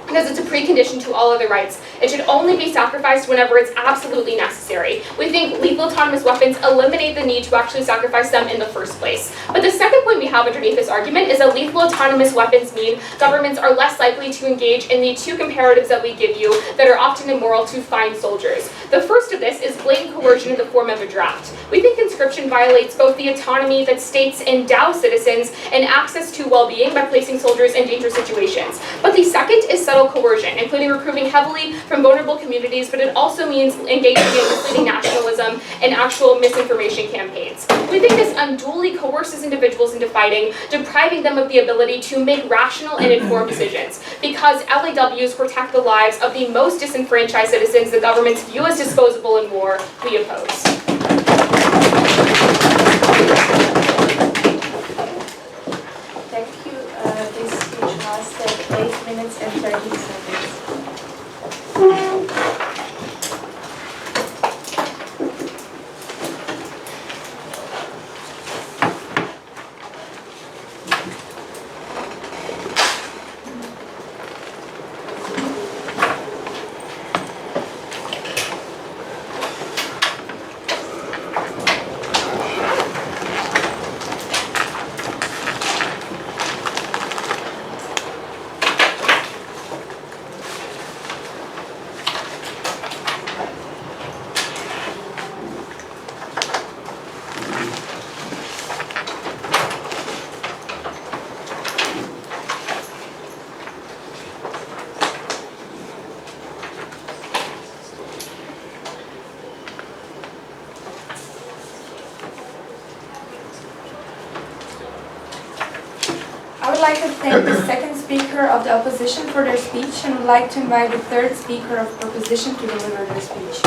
because it's a precondition to all other rights, it should only be sacrificed whenever it's absolutely necessary. We think lethal autonomous weapons eliminate the need to actually sacrifice them in the first place. But the second point we have underneath this argument is that lethal autonomous weapons mean governments are less likely to engage in the two comparatives that we give you that are often immoral to find soldiers. The first of this is blatant coercion in the form of a draft. We think conscription violates both the autonomy that states endow citizens and access to well-being by placing soldiers in dangerous situations. But the second is subtle coercion, including recruiting heavily from vulnerable communities, but it also means engaging in misleading nationalism and actual misinformation campaigns. We think this unduly coerces individuals into fighting, depriving them of the ability to make rational and informed decisions. Because LAWs protect the lives of the most disenfranchised citizens the governments view as disposable in war, we oppose. Thank you. This speech lasted 8 minutes and 30 seconds. would like to thank the second speaker of the opposition for their speech and would like to invite the third speaker of proposition to deliver their speech.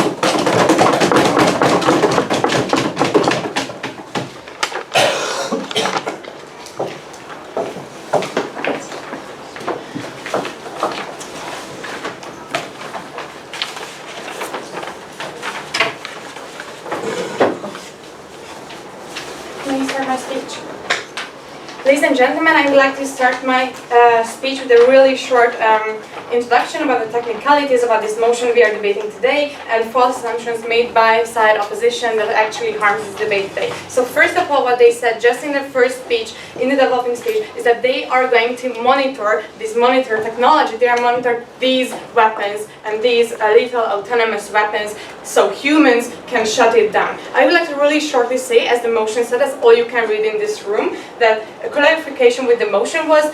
Ladies and gentlemen, I would like to start my speech with a really short introduction about the technicalities about this motion we are debating today and false assumptions made by side opposition that actually harms this debate today. So first of all, what they said just in the first speech, in the developing stage, is that they are going to monitor technology, they are monitor these weapons and these lethal autonomous weapons so humans can shut it down. I would like to really shortly say, as the motion said, as all you can read in this room, that a clarification with the motion was,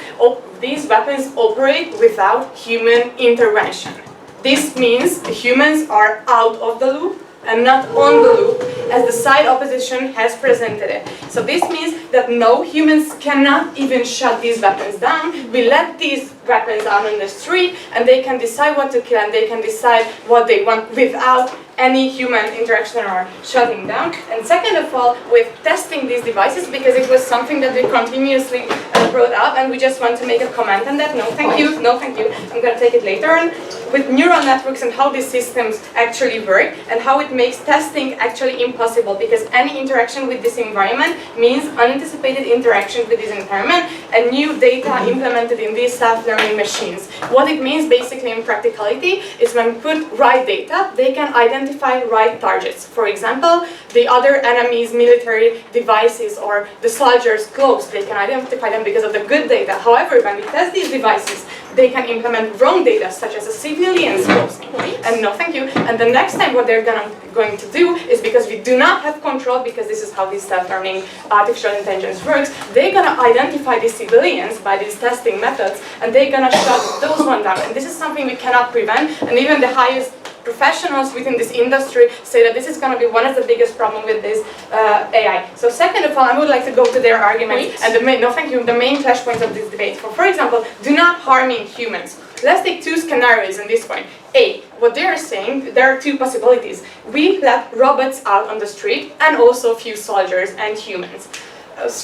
these weapons operate without human intervention. This means the humans are out of the loop and not on the loop, as the side opposition has presented it. So this means that no, humans cannot even shut these weapons down. We let these weapons out on the street and they can decide what to kill and they can decide what they want without any human interaction or shutting down. And second of all, with testing these devices, because it was something that they continuously brought up, and we just want to make a comment on that. No, thank you. No, thank you. I'm going to take it later on. With neural networks and how these systems actually work and how it makes testing actually impossible, because any interaction with this environment means unanticipated interaction with this environment and new data implemented in these self-learning machines. What it means basically in practicality is when we put right data, they can identify right targets. For example, the other enemy's military devices or the soldiers' clothes, they can identify them because of the good data. However, when we test these devices, they can implement wrong data, such as a civilian's clothing. And no, thank you. And the next time what they're going to do is, because we do not have control, because this is how this self-learning artificial intelligence works, they're going to identify the civilians by these testing methods, and they're going to shut those one down. And this is something we cannot prevent, and even the highest professionals within this industry say that this is going to be one of the biggest problems with this AI. So second of all, I would like to go to their arguments and the main clash points of this debate. For example, do not harming humans. Let's take two scenarios in this point. A, what they are saying, there are two possibilities. We let robots out on the street and also a few soldiers and humans.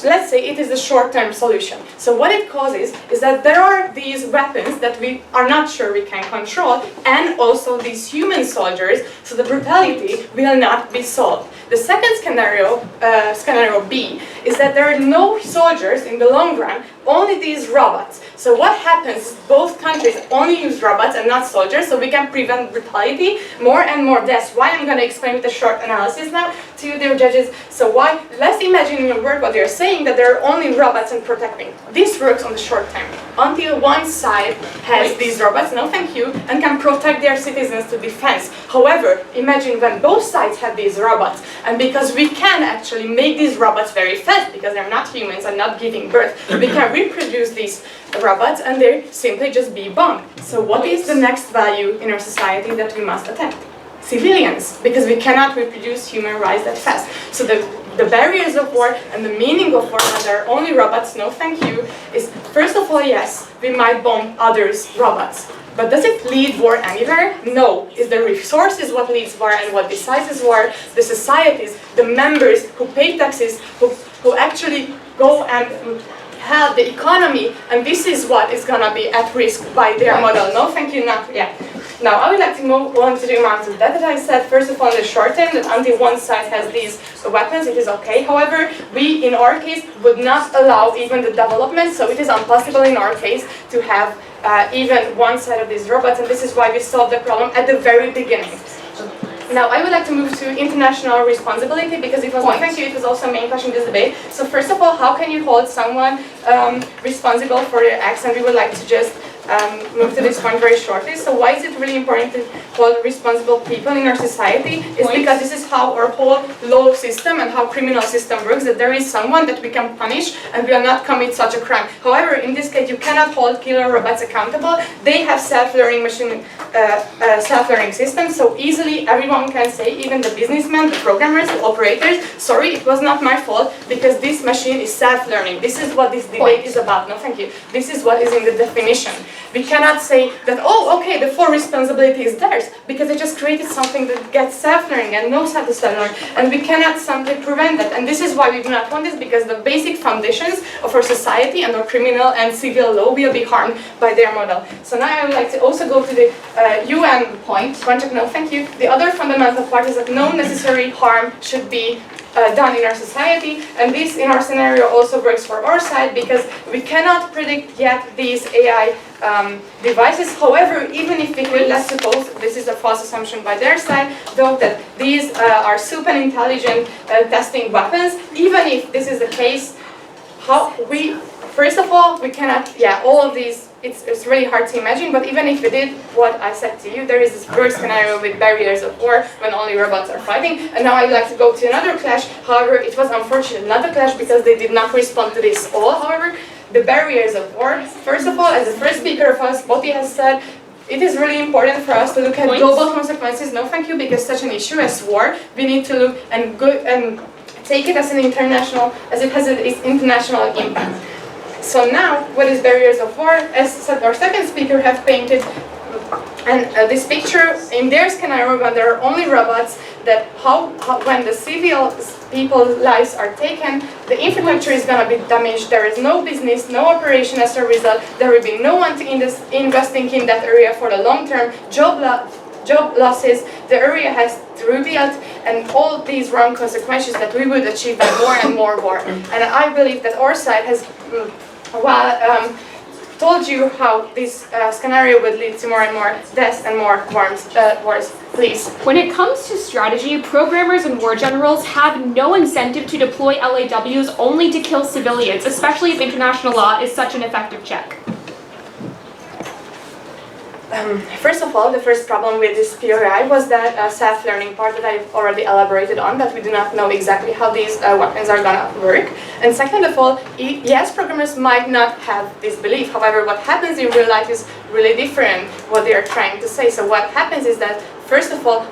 Let's say it is a short-term solution. So what it causes is that there are these weapons that we are not sure we can control, and also these human soldiers, so the brutality will not be solved. The second scenario, scenario B, is that there are no soldiers in the long run, only these robots. So what happens, both countries only use robots and not soldiers, so we can prevent brutality, more and more deaths. Why? I'm going to explain with a short analysis now to you, dear judges. So why? Let's imagine in your word what they're saying, that there are only robots and protecting. This works on the short term, until one side has these robots, no thank you, and can protect their citizens to defense. However, imagine when both sides have these robots, and because we can actually make these robots very fast, because they're not humans and not giving birth, we can reproduce these robots and they simply just be bombed. So what is the next value in our society that we must attack? Civilians, because we cannot reproduce human rights that fast. So the barriers of war and the meaning of war when there are only robots, no thank you, is first of all, yes, we might bomb others' robots. But does it lead war anywhere? No. Is the resources what leads war and what decides war? The societies, the members who pay taxes, who actually go and help the economy, and this is what is going to be at risk by their model. No, thank you, not yet. Now, I would like to move on to the amount of that I said. First of all, in the short term, that until one side has these weapons, it is okay. However, we, in our case, would not allow even the development, so it is impossible in our case to have even one side of these robots, and this is why we solved the problem at the very beginning. Now, I would like to move to international responsibility, because it was, thank you, it was also a main question in this debate. So first of all, how can you hold someone responsible for their acts? And we would like to just move to this point very shortly. So why is it really important to hold responsible people in our society? It's because this is how our whole law system and how criminal system works, that there is someone that we can punish and will not commit such a crime. However, in this case, you cannot hold killer robots accountable. They have self-learning machine, self-learning systems, so easily everyone can say, even the businessmen, the programmers, the operators, sorry, it was not my fault because this machine is self-learning. This is what this debate is about. No, thank you. This is what is in the definition. We cannot say that, oh, okay, the full responsibility is theirs, because they just created something that gets self-learning and knows how to self-learn, and we cannot simply prevent that. And this is why we do not want this, because the basic foundations of our society and our criminal and civil law will be harmed by their model. So now I would like to also go to the UN point. No, thank you. The other fundamental part is that no necessary harm should be done in our society, and this in our scenario also works for our side, because we cannot predict yet these AI devices. However, even if we could, let's suppose, this is a false assumption by their side, though, that these are super intelligent testing weapons. Even if this is the case, first of all, we cannot, all of these, it's really hard to imagine, but even if we did what I said to you, there is this worst scenario with barriers of war when only robots are fighting. And now I'd like to go to another clash. However, it was unfortunate not a clash because they did not respond to this all. However, the barriers of war, first of all, as the first speaker of us, Botti has said, it is really important for us to look at global consequences. No, thank you, because such an issue as war, we need to look and take it as an international, as it has its international impact. So now, what is barriers of war? As our second speaker have painted, and this picture, in their scenario, when there are only robots, that when the civil people's lives are taken, the infrastructure is going to be damaged, there is no business, no operation as a result, there will be no one to investing in that area for the long term, job losses, the area has to rebuild, and all these wrong consequences that we would achieve by more and more war. And I believe that our side has told you how this scenario would lead to more and more deaths and more wars. Please. When it comes to strategy, programmers and war generals have no incentive to deploy LAWs only to kill civilians, especially if international law is such an effective check. First of all, the first problem with this POI was that self-learning part that I've already elaborated on, that we do not know exactly how these weapons are going to work. And second of all, yes, programmers might not have this belief. However, what happens in real life is really different what they are trying to say. So what happens is that, first of all,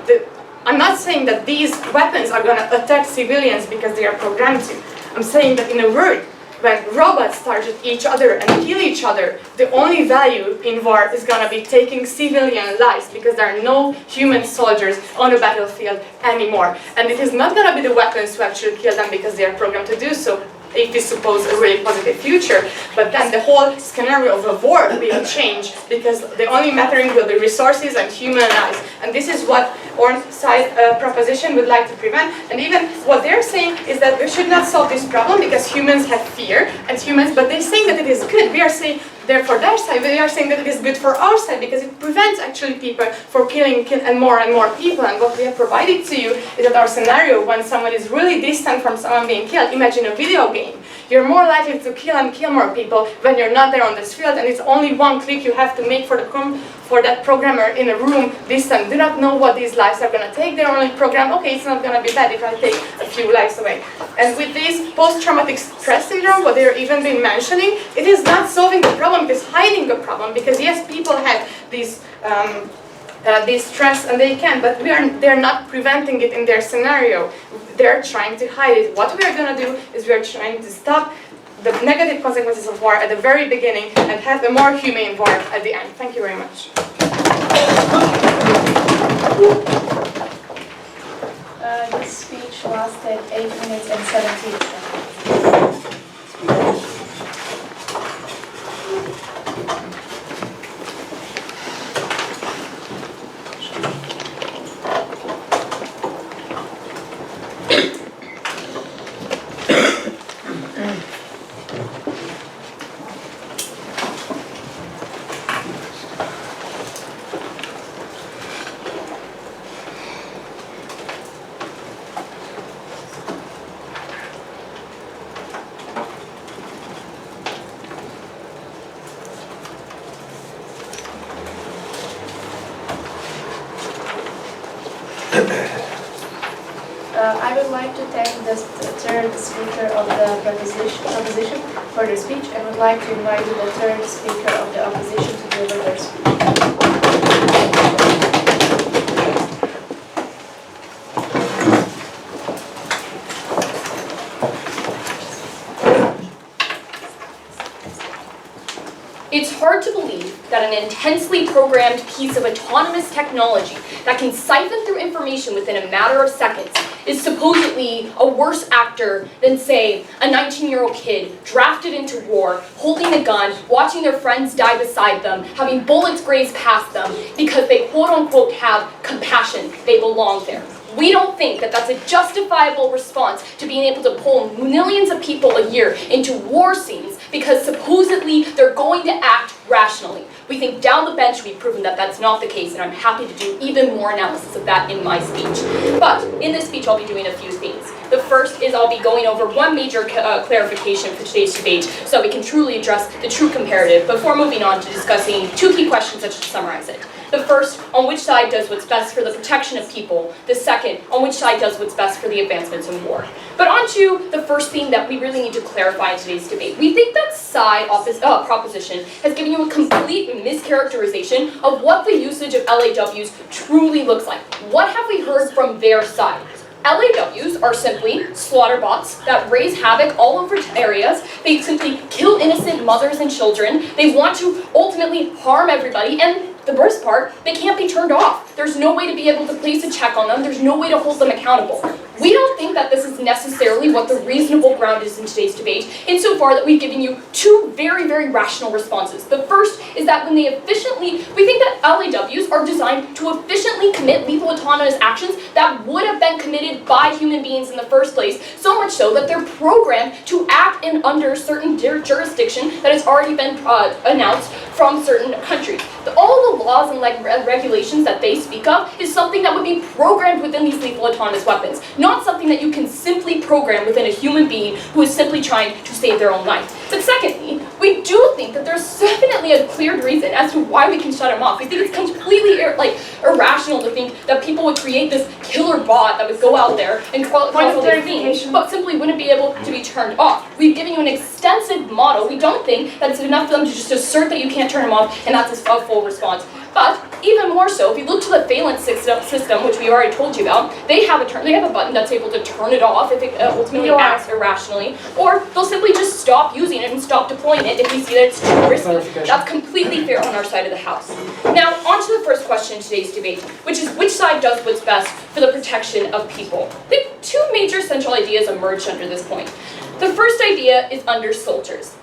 I'm not saying that these weapons are going to attack civilians because they are programmed to. I'm saying that in a word, when robots target each other and kill each other, the only value in war is going to be taking civilian lives, because there are no human soldiers on the battlefield anymore. And it is not going to be the weapons who actually kill them because they are programmed to do so, if we suppose a really positive future, but then the whole scenario of a war will change, because the only mattering will be resources and human lives. And this is what our side proposition would like to prevent. And even what they're saying is that we should not solve this problem because humans have fear, but they're saying that it is good. We are saying, therefore their side, they are saying that it is good for our side because it prevents actually people from killing and more people. And what we have provided to you is that our scenario, when someone is really distant from someone being killed, imagine a video game. You're more likely to kill more people when you're not there on this field, and it's only one click you have to make for that programmer in a room distant. Do not know what these lives are going to take. They're only programmed, okay, it's not going to be bad if I take a few lives away. And with this post-traumatic stress syndrome, what they're even been mentioning, it is not solving the problem, it is hiding the problem, because yes, people have these stress and they can, but they're not preventing it in their scenario. They're trying to hide it. What we are going to do is we are trying to stop the negative consequences of war at the very beginning and have a more humane war at the end. Thank you very much. This speech lasted 8 minutes and 17 seconds. I would like to thank the third speaker of the proposition for their speech, and would like to invite the third speaker of the opposition to deliver their speech. It's hard to believe that an intensely programmed piece of autonomous technology that can siphon through information within a matter of seconds is supposedly a worse actor than, say, a 19-year-old kid drafted into war, holding a gun, watching their friends die beside them, having bullets graze past them because they quote-unquote have compassion, they belong there. We don't think that that's a justifiable response to being able to pull millions of people a year into war scenes because supposedly they're going to act rationally. We think down the bench we've proven that that's not the case, and I'm happy to do even more analysis of that in my speech. But in this speech I'll be doing a few things. The first is I'll be going over one major clarification for today's debate so that we can truly address the true comparative before moving on to discussing two key questions that should summarize it. The first, on which side does what's best for the protection of people. The second, on which side does what's best for the advancements in war. But on to the first thing that we really need to clarify in today's debate. We think that side proposition has given you a complete mischaracterization of what the usage of LAWs truly looks like. What have we heard from their side? LAWs are simply slaughter bots that raise havoc all over areas. They simply kill innocent mothers and children. They want to ultimately harm everybody, and the worst part, they can't be turned off. There's no way to be able to place a check on them. There's no way to hold them accountable. We don't think that this is necessarily what the reasonable ground is in today's debate, insofar that we've given you two very, very rational responses. The first is that when they we think that LAWs are designed to efficiently commit lethal autonomous actions that would have been committed by human beings in the first place, so much so that they're programmed to act in under certain jurisdiction that has already been announced from certain countries. All the laws and regulations that they speak of is something that would be programmed within these lethal autonomous weapons, not something that you can simply program within a human being who is simply trying to save their own life. But secondly, we do think that there's definitely a clear reason as to why we can shut them off. We think it's completely irrational to think that people would create this killer bot that would go out there and cause all these things, but simply wouldn't be able to be turned off. We've given you an extensive model. We don't think that it's enough for them to just assert that you can't turn them off and that's a full response. But even more so, if you look to the valence system, which we already told you about, they have a button that's able to turn it off if it ultimately acts irrationally, or they'll simply just stop using it and stop deploying it if we see that it's too risky. That's completely fair on our side of the house. Now, on to the first question in today's debate, which is which side does what's best for the protection of people. I think two major central ideas emerged under this point. The first idea is under soldiers.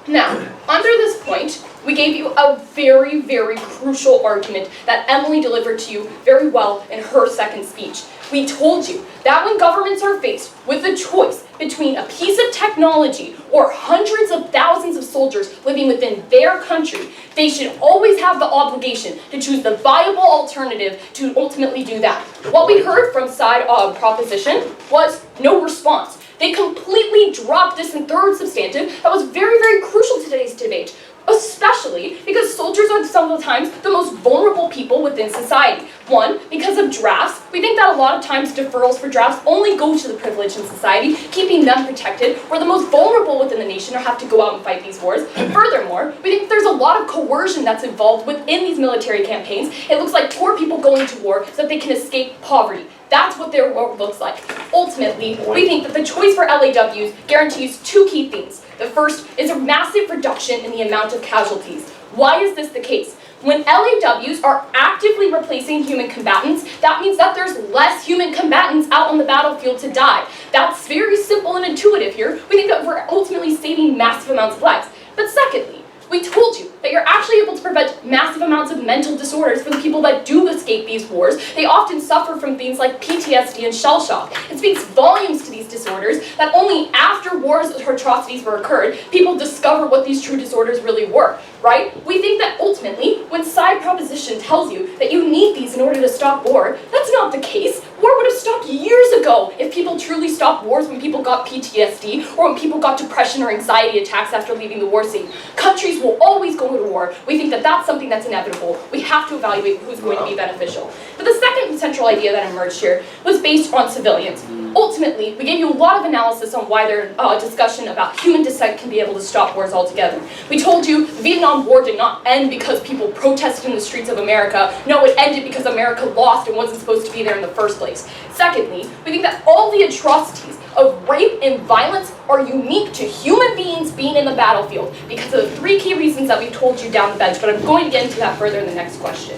Now, under this point, we gave you a very, very crucial argument that Emily delivered to you very well in her second speech. We told you that when governments are faced with the choice between a piece of technology or hundreds of thousands of soldiers living within their country, they should always have the obligation to choose the viable alternative to ultimately do that. What we heard from side proposition was no response. They completely dropped this third substantive that was very, very crucial to today's debate, especially because soldiers are sometimes the most vulnerable people within society. One, because of drafts. We think that a lot of times deferrals for drafts only go to the privileged in society, keeping them protected. We're the most vulnerable within the nation or have to go out and fight these wars. Furthermore, we think there's a lot of coercion that's involved within these military campaigns. It looks like poor people going to war so that they can escape poverty. That's what their work looks like. Ultimately, we think that the choice for LAWs guarantees two key things. The first is a massive reduction in the amount of casualties. Why is this the case? When LAWs are actively replacing human combatants, that means that there's less human combatants out on the battlefield to die. That's very simple and intuitive here. We think that we're ultimately saving massive amounts of lives. But secondly, we told you that you're actually able to prevent massive amounts of mental disorders for the people that do escape these wars. They often suffer from things like PTSD and shell shock. It speaks volumes to these disorders that only after wars or atrocities were occurred, people discover what these true disorders really were, right? We think that ultimately, when side proposition tells you that you need these in order to stop war, that's not the case. War would have stopped years ago if people truly stopped wars when people got PTSD or when people got depression or anxiety attacks after leaving the war scene. Countries will always go to war. We think that that's something that's inevitable. We have to evaluate who's going to be beneficial. But the second central idea that emerged here was based on civilians. Ultimately, we gave you a lot of analysis on why there's discussion about human descent can be able to stop wars altogether. We told you the Vietnam War did not end because people protested in the streets of America. No, it ended because America lost and wasn't supposed to be there in the first place. Secondly, we think that all the atrocities of rape and violence are unique to human beings being in the battlefield because of the three key reasons that we've told you down the bench, but I'm going to get into that further in the next question.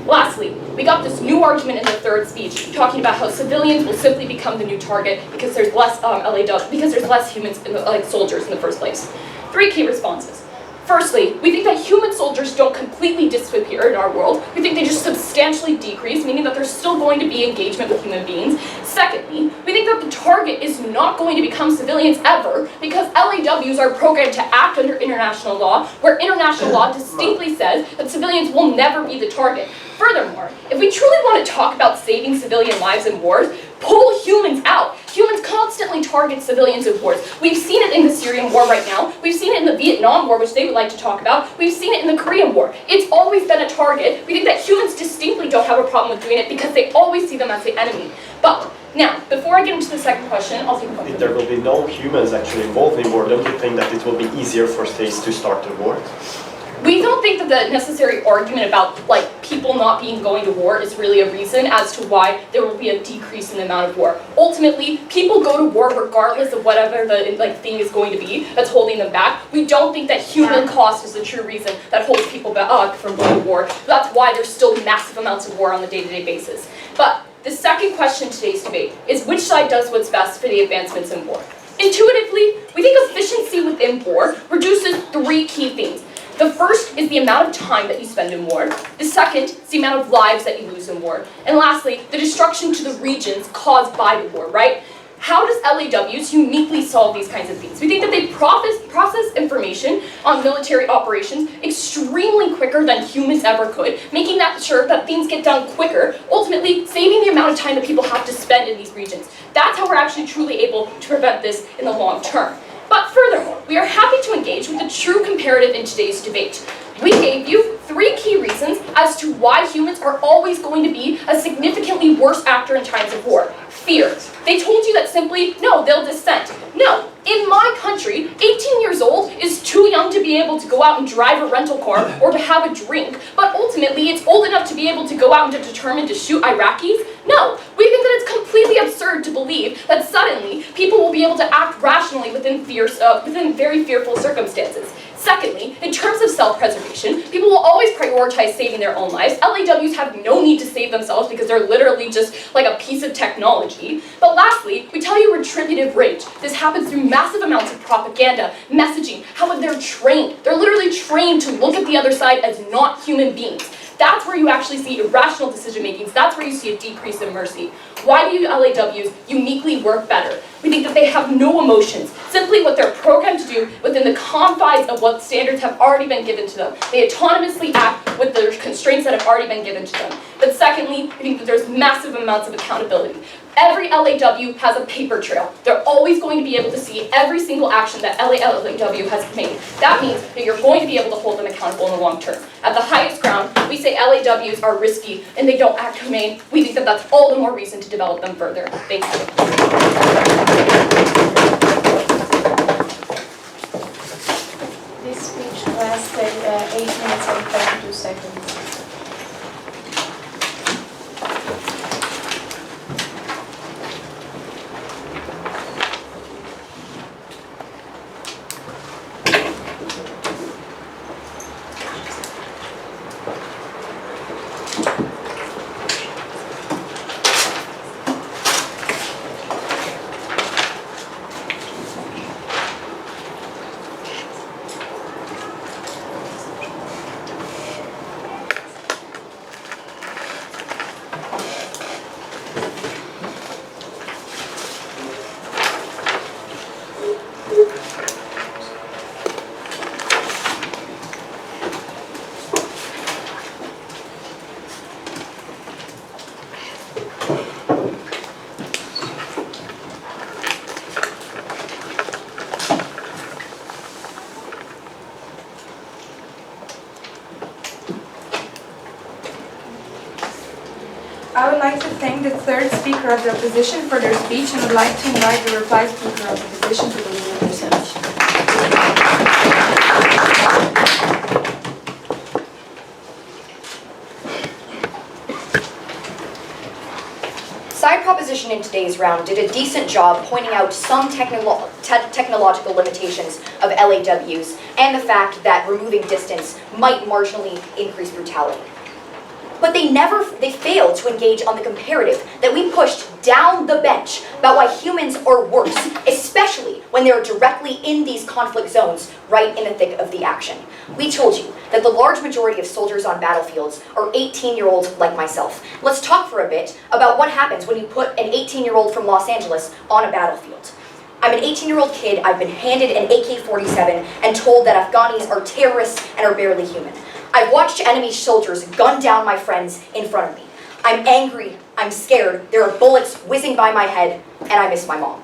Lastly, we got this new argument in the third speech talking about how civilians will simply become the new target because there's less because there's less humans in the, soldiers in the first place. Three key responses. Firstly, we think that human soldiers don't completely disappear in our world. We think they just substantially decrease, meaning that there's still going to be engagement with human beings. Secondly, we think that the target is not going to become civilians ever because LAWs are programmed to act under international law, where international law distinctly says that civilians will never be the target. Furthermore, if we truly want to talk about saving civilian lives in wars, pull humans out. Humans constantly target civilians in wars. We've seen it in the Syrian war right now. We've seen it in the Vietnam War, which they would like to talk about. We've seen it in the Korean War. It's always been a target. We think that humans distinctly don't have a problem with doing it because they always see them as the enemy. But now, before I get into the second question, I'll take a question. If there will be no humans actually involved in war, don't you think that it will be easier for states to start the war? We don't think that the necessary argument about people not being going to war is really a reason as to why there will be a decrease in the amount of war. Ultimately, people go to war regardless of whatever the thing is going to be that's holding them back. We don't think that human cost is the true reason that holds people back from going to war. That's why there's still massive amounts of war on the day-to-day basis. But the second question in today's debate is which side does what's best for the advancements in war? Intuitively, we think efficiency within war reduces three key things. The first is the amount of time that you spend in war. The second is the amount of lives that you lose in war. And lastly, the destruction to the regions caused by the war, right? How does LAWs uniquely solve these kinds of things? We think that they process information on military operations extremely quicker than humans ever could, making sure that things get done quicker, ultimately saving the amount of time that people have to spend in these regions. That's how we're actually truly able to prevent this in the long term. But furthermore, we are happy to engage with the true comparative in today's debate. We gave you three key reasons as to why humans are always going to be a significantly worse actor in times of war. Fear. They told you that simply, no, they'll dissent. No, in my country, 18 years old is too young to be able to go out and drive a rental car or to have a drink, but ultimately it's old enough to be able to go out and determine to shoot Iraqis? No, we think that it's completely absurd to believe that suddenly people will be able to act rationally within very fearful circumstances. Secondly, in terms of self-preservation, people will always prioritize saving their own lives. LAWs have no need to save themselves because they're literally just like a piece of technology. But lastly, we tell you retributive rage. This happens through massive amounts of propaganda, messaging, how they're trained. They're literally trained to look at the other side as not human beings. That's where you actually see irrational decision-makings. That's where you see a decrease in mercy. Why do LAWs uniquely work better? We think that they have no emotions, simply what they're programmed to do within the confines of what standards have already been given to them. They autonomously act with the constraints that have already been given to them. But secondly, we think that there's massive amounts of accountability. Every LAW has a paper trail. They're always going to be able to see every single action that LAW has made. That means that you're going to be able to hold them accountable in the long term. At the highest ground, we say LAWs are risky and they don't act humane. We think that that's all the more reason to develop them further. Thank you. This speech lasted 8 minutes and 32 seconds. like to thank the third speaker of the opposition for their speech and would like to invite the reply speaker of the opposition to deliver their speech. Side proposition in today's round did a decent job pointing out some technological limitations of LAWs and the fact that removing distance might marginally increase brutality. But they failed to engage on the comparative that we pushed down the bench about why humans are worse, especially when they're directly in these conflict zones, right in the thick of the action. We told you that the large majority of soldiers on battlefields are 18-year-olds like myself. Let's talk for a bit about what happens when you put an 18-year-old from Los Angeles on a battlefield. I'm an 18-year-old kid, I've been handed an AK-47 and told that Afghanis are terrorists and are barely human. I've watched enemy soldiers gun down my friends in front of me. I'm angry, I'm scared, there are bullets whizzing by my head, and I miss my mom.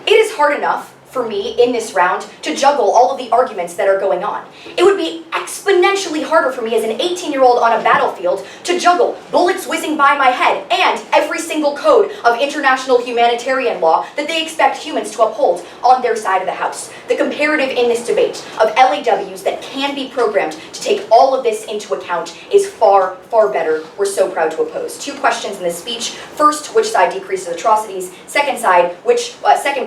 It is hard enough for me in this round to juggle all of the arguments that are going on. It would be exponentially harder for me as an 18-year-old on a battlefield to juggle bullets whizzing by my head and every single code of international humanitarian law that they expect humans to uphold on their side of the house. The comparative in this debate of LAWs that can be programmed to take all of this into account is far, far better. We're so proud to oppose. Two questions in this speech. First, which side decreases atrocities? Second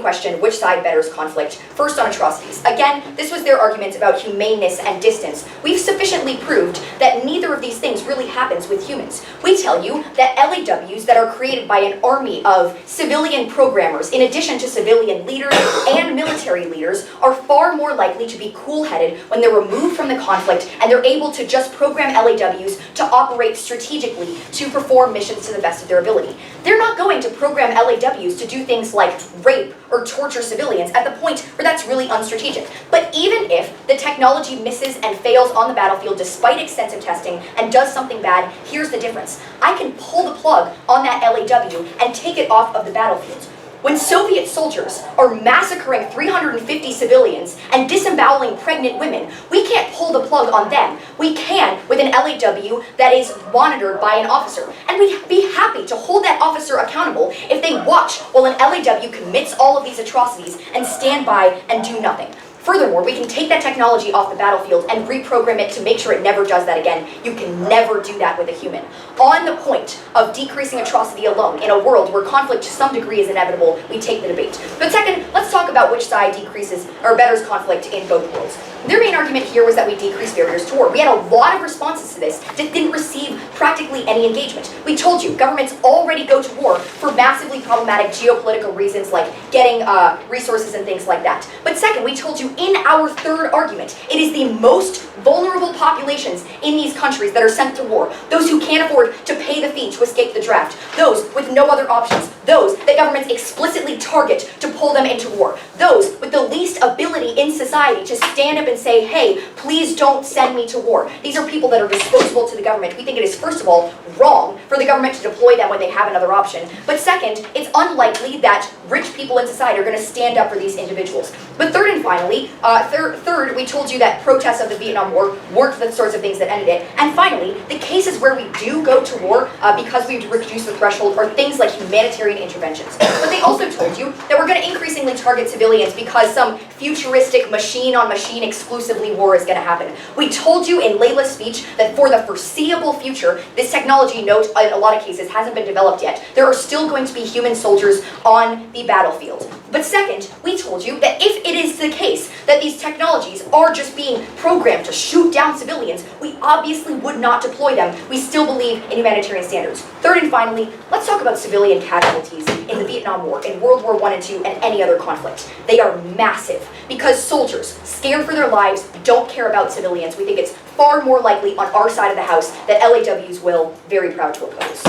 question, which side betters conflict? First on atrocities. Again, this was their argument about humaneness and distance. We've sufficiently proved that neither of these things really happens with humans. We tell you that LAWs that are created by an army of civilian programmers, in addition to civilian leaders and military leaders, are far more likely to be cool-headed when they're removed from the conflict and they're able to just program LAWs to operate strategically to perform missions to the best of their ability. They're not going to program LAWs to do things like rape or torture civilians at the point where that's really unstrategic. But even if the technology misses and fails on the battlefield despite extensive testing and does something bad, here's the difference. I can pull the plug on that LAW and take it off of the battlefield. When Soviet soldiers are massacring 350 civilians and disemboweling pregnant women, we can't pull the plug on them. We can with an LAW that is monitored by an officer. And we'd be happy to hold that officer accountable if they watch while an LAW commits all of these atrocities and stand by and do nothing. Furthermore, we can take that technology off the battlefield and reprogram it to make sure it never does that again. You can never do that with a human. On the point of decreasing atrocity alone, in a world where conflict to some degree is inevitable, we take the debate. But second, let's talk about which side decreases or betters conflict in both worlds. Their main argument here was that we decrease barriers to war. We had a lot of responses to this that didn't receive practically any engagement. We told you, governments already go to war for massively problematic geopolitical reasons like getting resources and things like that. But second, we told you in our third argument, it is the most vulnerable populations in these countries that are sent to war. Those who can't afford to pay the fee to escape the draft. Those with no other options. Those that governments explicitly target to pull them into war. Those with the least ability in society to stand up and say, hey, please don't send me to war. These are people that are disposable to the government. We think it is, first of all, wrong for the government to deploy them when they have another option. But second, it's unlikely that rich people in society are going to stand up for these individuals. But third and finally, third, we told you that protests of the Vietnam War weren't the sorts of things that ended it. And finally, the cases where we do go to war because we reduce the threshold are things like humanitarian interventions. But they also told you that we're going to increasingly target civilians because some futuristic machine-on-machine exclusively war is going to happen. We told you in Layla's speech that for the foreseeable future, this technology, note, in a lot of cases, hasn't been developed yet. There are still going to be human soldiers on the battlefield. But second, we told you that if it is the case that these technologies are just being programmed to shoot down civilians, we obviously would not deploy them. We still believe in humanitarian standards. Third and finally, let's talk about civilian casualties in the Vietnam War, in World War I and II, and any other conflict. They are massive because soldiers, scared for their lives, don't care about civilians. We think it's far more likely on our side of the house that LAWs will. Very proud to oppose.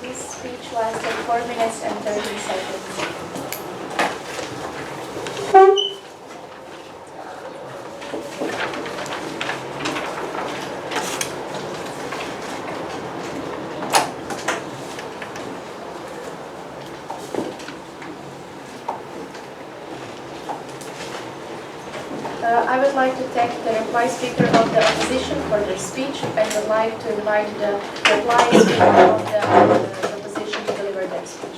This speech lasted 4 minutes and 30 seconds. I would like to thank the reply speaker of the opposition for their speech and would like to invite the reply speaker of the opposition to deliver their speech.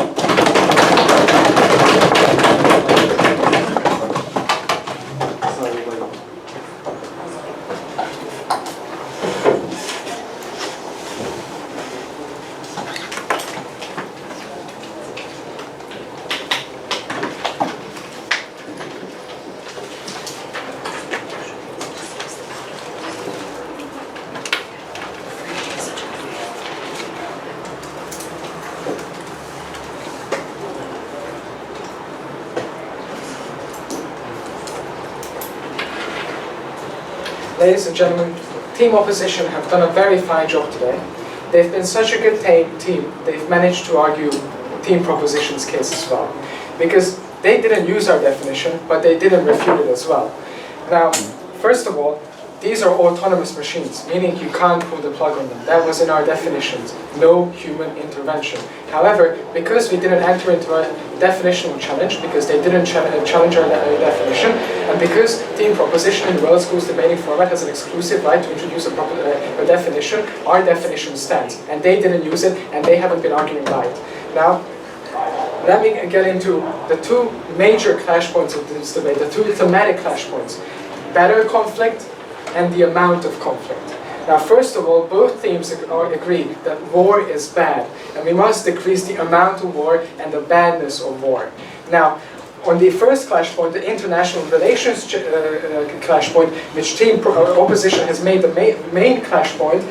Ladies and gentlemen, Team Opposition have done a very fine job today. They've been such a good team, they've managed to argue Team Proposition's case as well. Because they didn't use our definition, but they didn't refute it as well. Now, first of all, these are autonomous machines, meaning you can't pull the plug on them. That was in our definitions, no human intervention. However, because we didn't enter into a definitional challenge, because they didn't challenge our definition, and because Team Proposition in the World Schools debating format has an exclusive right to introduce a definition, our definition stands. And they didn't use it, and they haven't been arguing by it. Now, let me get into the two major clash points of this debate, the two thematic clash points. Better conflict and the amount of conflict. Now, first of all, both teams agree that war is bad, and we must decrease the amount of war and the badness of war. Now, on the first clash point, the international relations clash point, which Team Opposition has made the main clash point,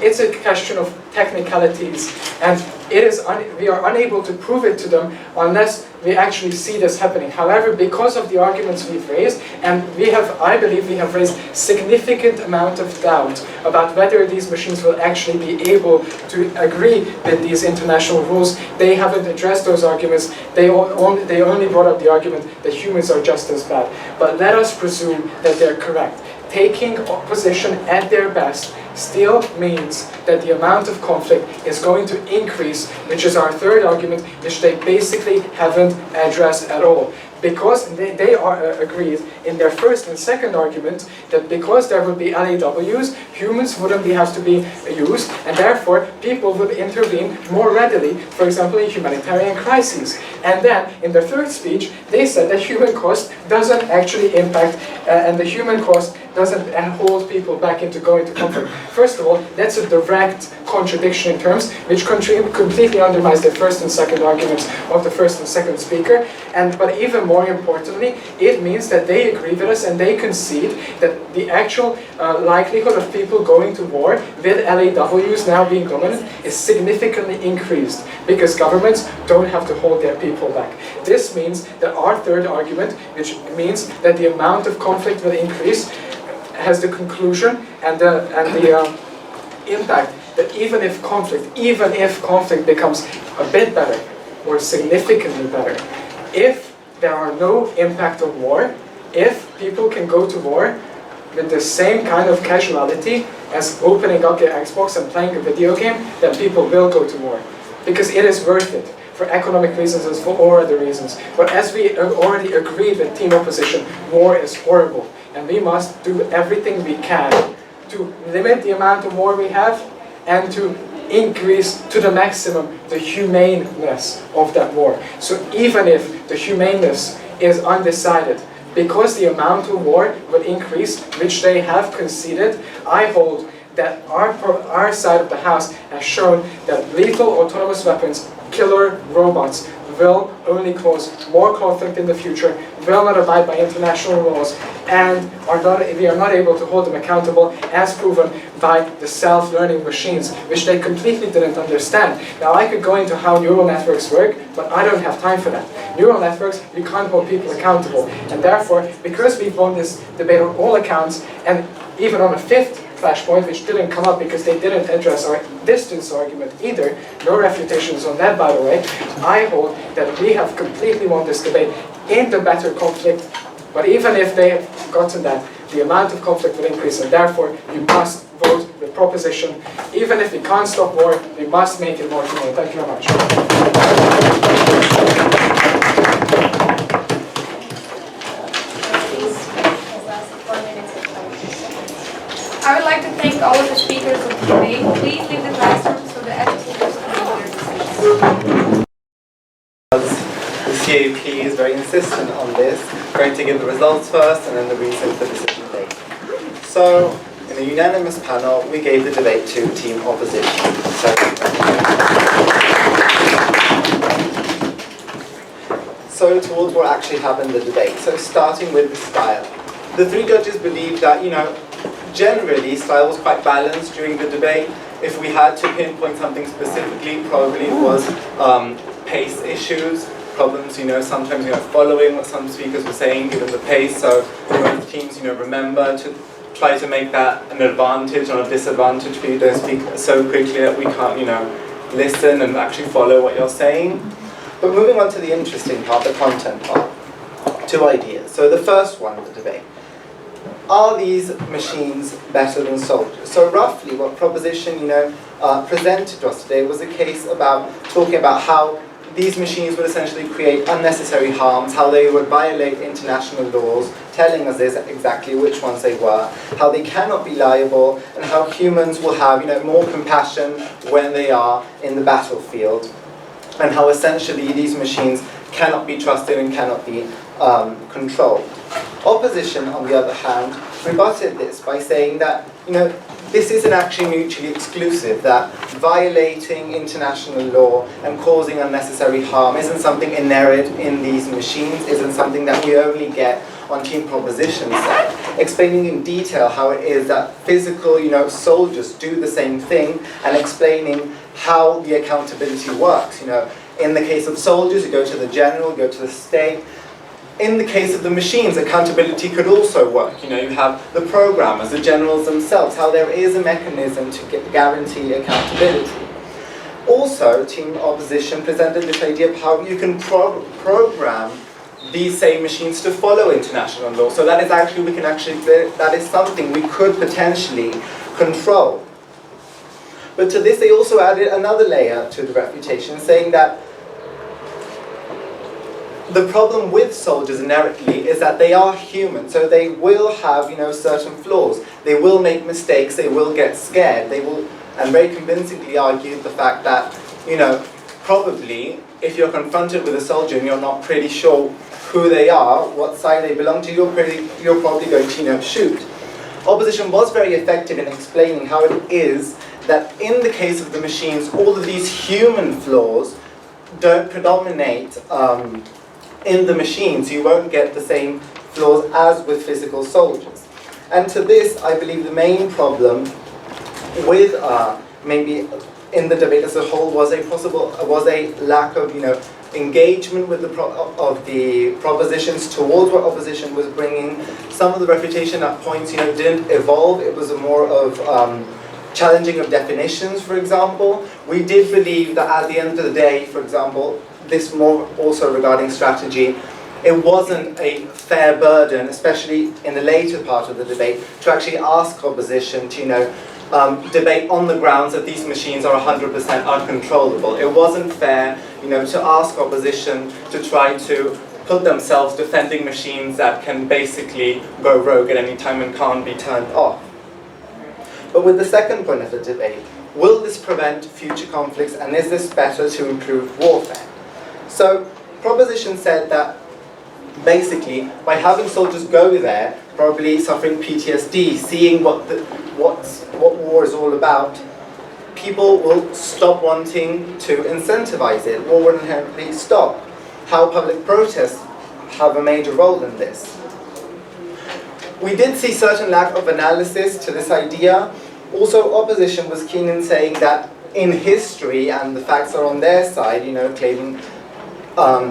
it's a question of technicalities, and we are unable to prove it to them unless we actually see this happening. However, because of the arguments we've raised, and I believe we have raised significant amount of doubt about whether these machines will actually be able to agree with these international rules, they haven't addressed those arguments. They only brought up the argument that humans are just as bad. But let us presume that they're correct. Taking opposition at their best still means that the amount of conflict is going to increase, which is our third argument, which they basically haven't addressed at all. Because they agreed in their first and second argument that because there would be LAWs, humans wouldn't have to be used, and therefore people would intervene more readily, for example in humanitarian crises. And then in their third speech, they said that human cost doesn't actually impact, and the human cost doesn't hold people back into going to conflict. First of all, that's a direct contradiction in terms, which completely undermines the first and second arguments of the first and second speaker. But even more importantly, it means that they agree with us and they concede that the actual likelihood of people going to war with LAWs now being dominant is significantly increased because governments don't have to hold their people back. This means that our third argument, which means that the amount of conflict will increase, has the conclusion and the impact that even if conflict becomes a bit better or significantly better, if there are no impact of war, if people can go to war with the same kind of casuality as opening up their Xbox and playing a video game, then people will go to war. Because it is worth it, for economic reasons and for all other reasons. But as we already agreed with Team Opposition, war is horrible. And we must do everything we can to limit the amount of war we have and to increase to the maximum the humaneness of that war. So even if the humaneness is undecided, because the amount of war will increase, which they have conceded, I hold that our side of the house has shown that lethal autonomous weapons, killer robots, will only cause more conflict in the future, will not abide by international laws, and we are not able to hold them accountable as proven by the self-learning machines, which they completely didn't understand. Now I could go into how neural networks work, but I don't have time for that. Neural networks, you can't hold people accountable, and therefore, because we've won this debate on all accounts, and even on a fifth flashpoint, which didn't come up because they didn't address our distance argument either. No refutations on that, by the way. I hold that we have completely won this debate in the better conflict, but even if they have gotten that, the amount of conflict will increase, and therefore you must vote with proposition. Even if we can't stop war, we must make it more humane. Thank you very much. The CAP is very insistent on this. We're going to give the results first and then the reason for the decision made. So, in a unanimous panel, we gave the debate to team opposition. So towards what actually happened in the debate. So starting with the style. The three judges believed that, generally style was quite balanced during the debate. If we had to pinpoint something specifically, probably it was pace issues, problems, sometimes, following what some speakers were saying given the pace. So both teams, remember to try to make that an advantage or a disadvantage for you. Don't speak so quickly that we can't, listen and actually follow what you're saying. But moving on to the interesting part, the content part. Two ideas. So the first one of the debate. Are these machines better than soldiers? So roughly what proposition, presented to us today was a case about talking about how these machines would essentially create unnecessary harms, how they would violate international laws, telling us exactly which ones they were, how they cannot be liable, and how humans will have, more compassion when they are in the battlefield, and how essentially these machines cannot be trusted and cannot be controlled. Opposition, on the other hand, rebutted this by saying that, this isn't actually mutually exclusive, that violating international law and causing unnecessary harm isn't something inherent in these machines, isn't something that we only get on team proposition side, explaining in detail how it is that physical, soldiers do the same thing, and explaining how the accountability works. In the case of soldiers, you go to the general, you go to the state. In the case of the machines, accountability could also work. You have the programmers, the generals themselves, how there is a mechanism to guarantee accountability. Also, team opposition presented this idea of how you can program these same machines to follow international law. So that is actually, that is something we could potentially control. But to this, they also added another layer to the refutation, saying that the problem with soldiers inherently is that they are human, so they will have, certain flaws. They will make mistakes, they will get scared, and very convincingly argued the fact that, probably, if you're confronted with a soldier and you're not pretty sure who they are, what side they belong to, you're probably going to, shoot. Opposition was very effective in explaining how it is that in the case of the machines, all of these human flaws don't predominate in the machines. You won't get the same flaws as with physical soldiers. And to this, I believe the main problem with maybe in the debate as a whole was a lack of engagement with the propositions towards what opposition was bringing. Some of the refutation at points didn't evolve. It was more of challenging of definitions, for example. We did believe that at the end of the day, for example, this more also regarding strategy, it wasn't a fair burden, especially in the later part of the debate, to actually ask opposition to, debate on the grounds that these machines are 100% uncontrollable. It wasn't fair, to ask opposition to try to put themselves defending machines that can basically go rogue at any time and can't be turned off. But with the second point of the debate, will this prevent future conflicts, and is this better to improve warfare? So, proposition said that basically, by having soldiers go there, probably suffering PTSD, seeing what war is all about, people will stop wanting to incentivize it. War will inherently stop. How public protests have a major role in this. We did see certain lack of analysis to this idea. Also, opposition was keen in saying that in history, and the facts are on their side, claiming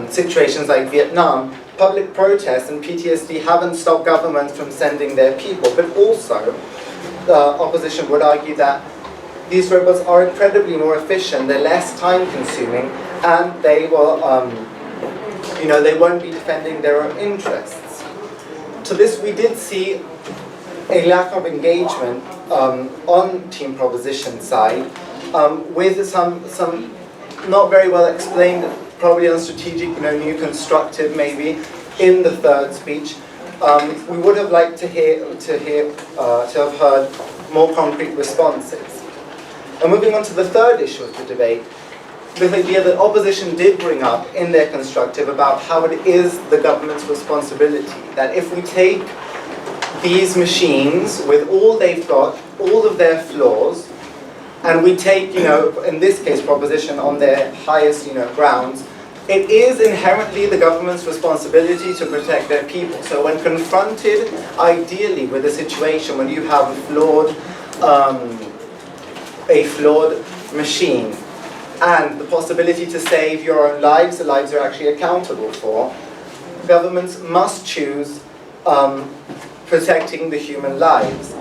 situations like Vietnam, public protests and PTSD haven't stopped governments from sending their people. But also, the opposition would argue that these robots are incredibly more efficient, they're less time-consuming, and they will, they won't be defending their own interests. To this, we did see a lack of engagement on team proposition side, with some not very well explained, probably unstrategic, new constructive maybe, in the third speech. We would have liked to have heard more concrete responses. And moving on to the third issue of the debate, the idea that opposition did bring up in their constructive about how it is the government's responsibility, that if we take these machines with all they've got, all of their flaws, and we take, in this case, proposition on their highest, grounds, it is inherently the government's responsibility to protect their people. So when confronted, ideally, with a situation when you have a flawed machine, and the possibility to save your own lives, the lives you're actually accountable for, governments must choose protecting the human lives.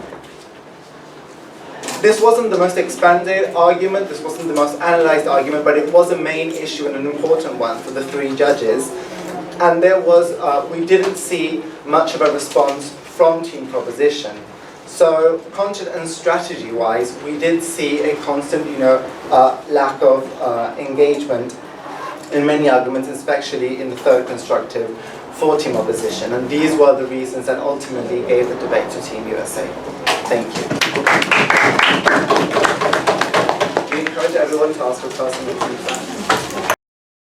This wasn't the most expanded argument, this wasn't the most analysed argument, but it was a main issue and an important one for the three judges. And there was, we didn't see much of a response from Team Proposition. So, content and strategy-wise, we did see a constant, lack of engagement in many arguments, especially in the third constructive for Team Opposition. And these were the reasons that ultimately gave the debate to Team USA. Thank you. We encourage everyone to ask for personal feedback.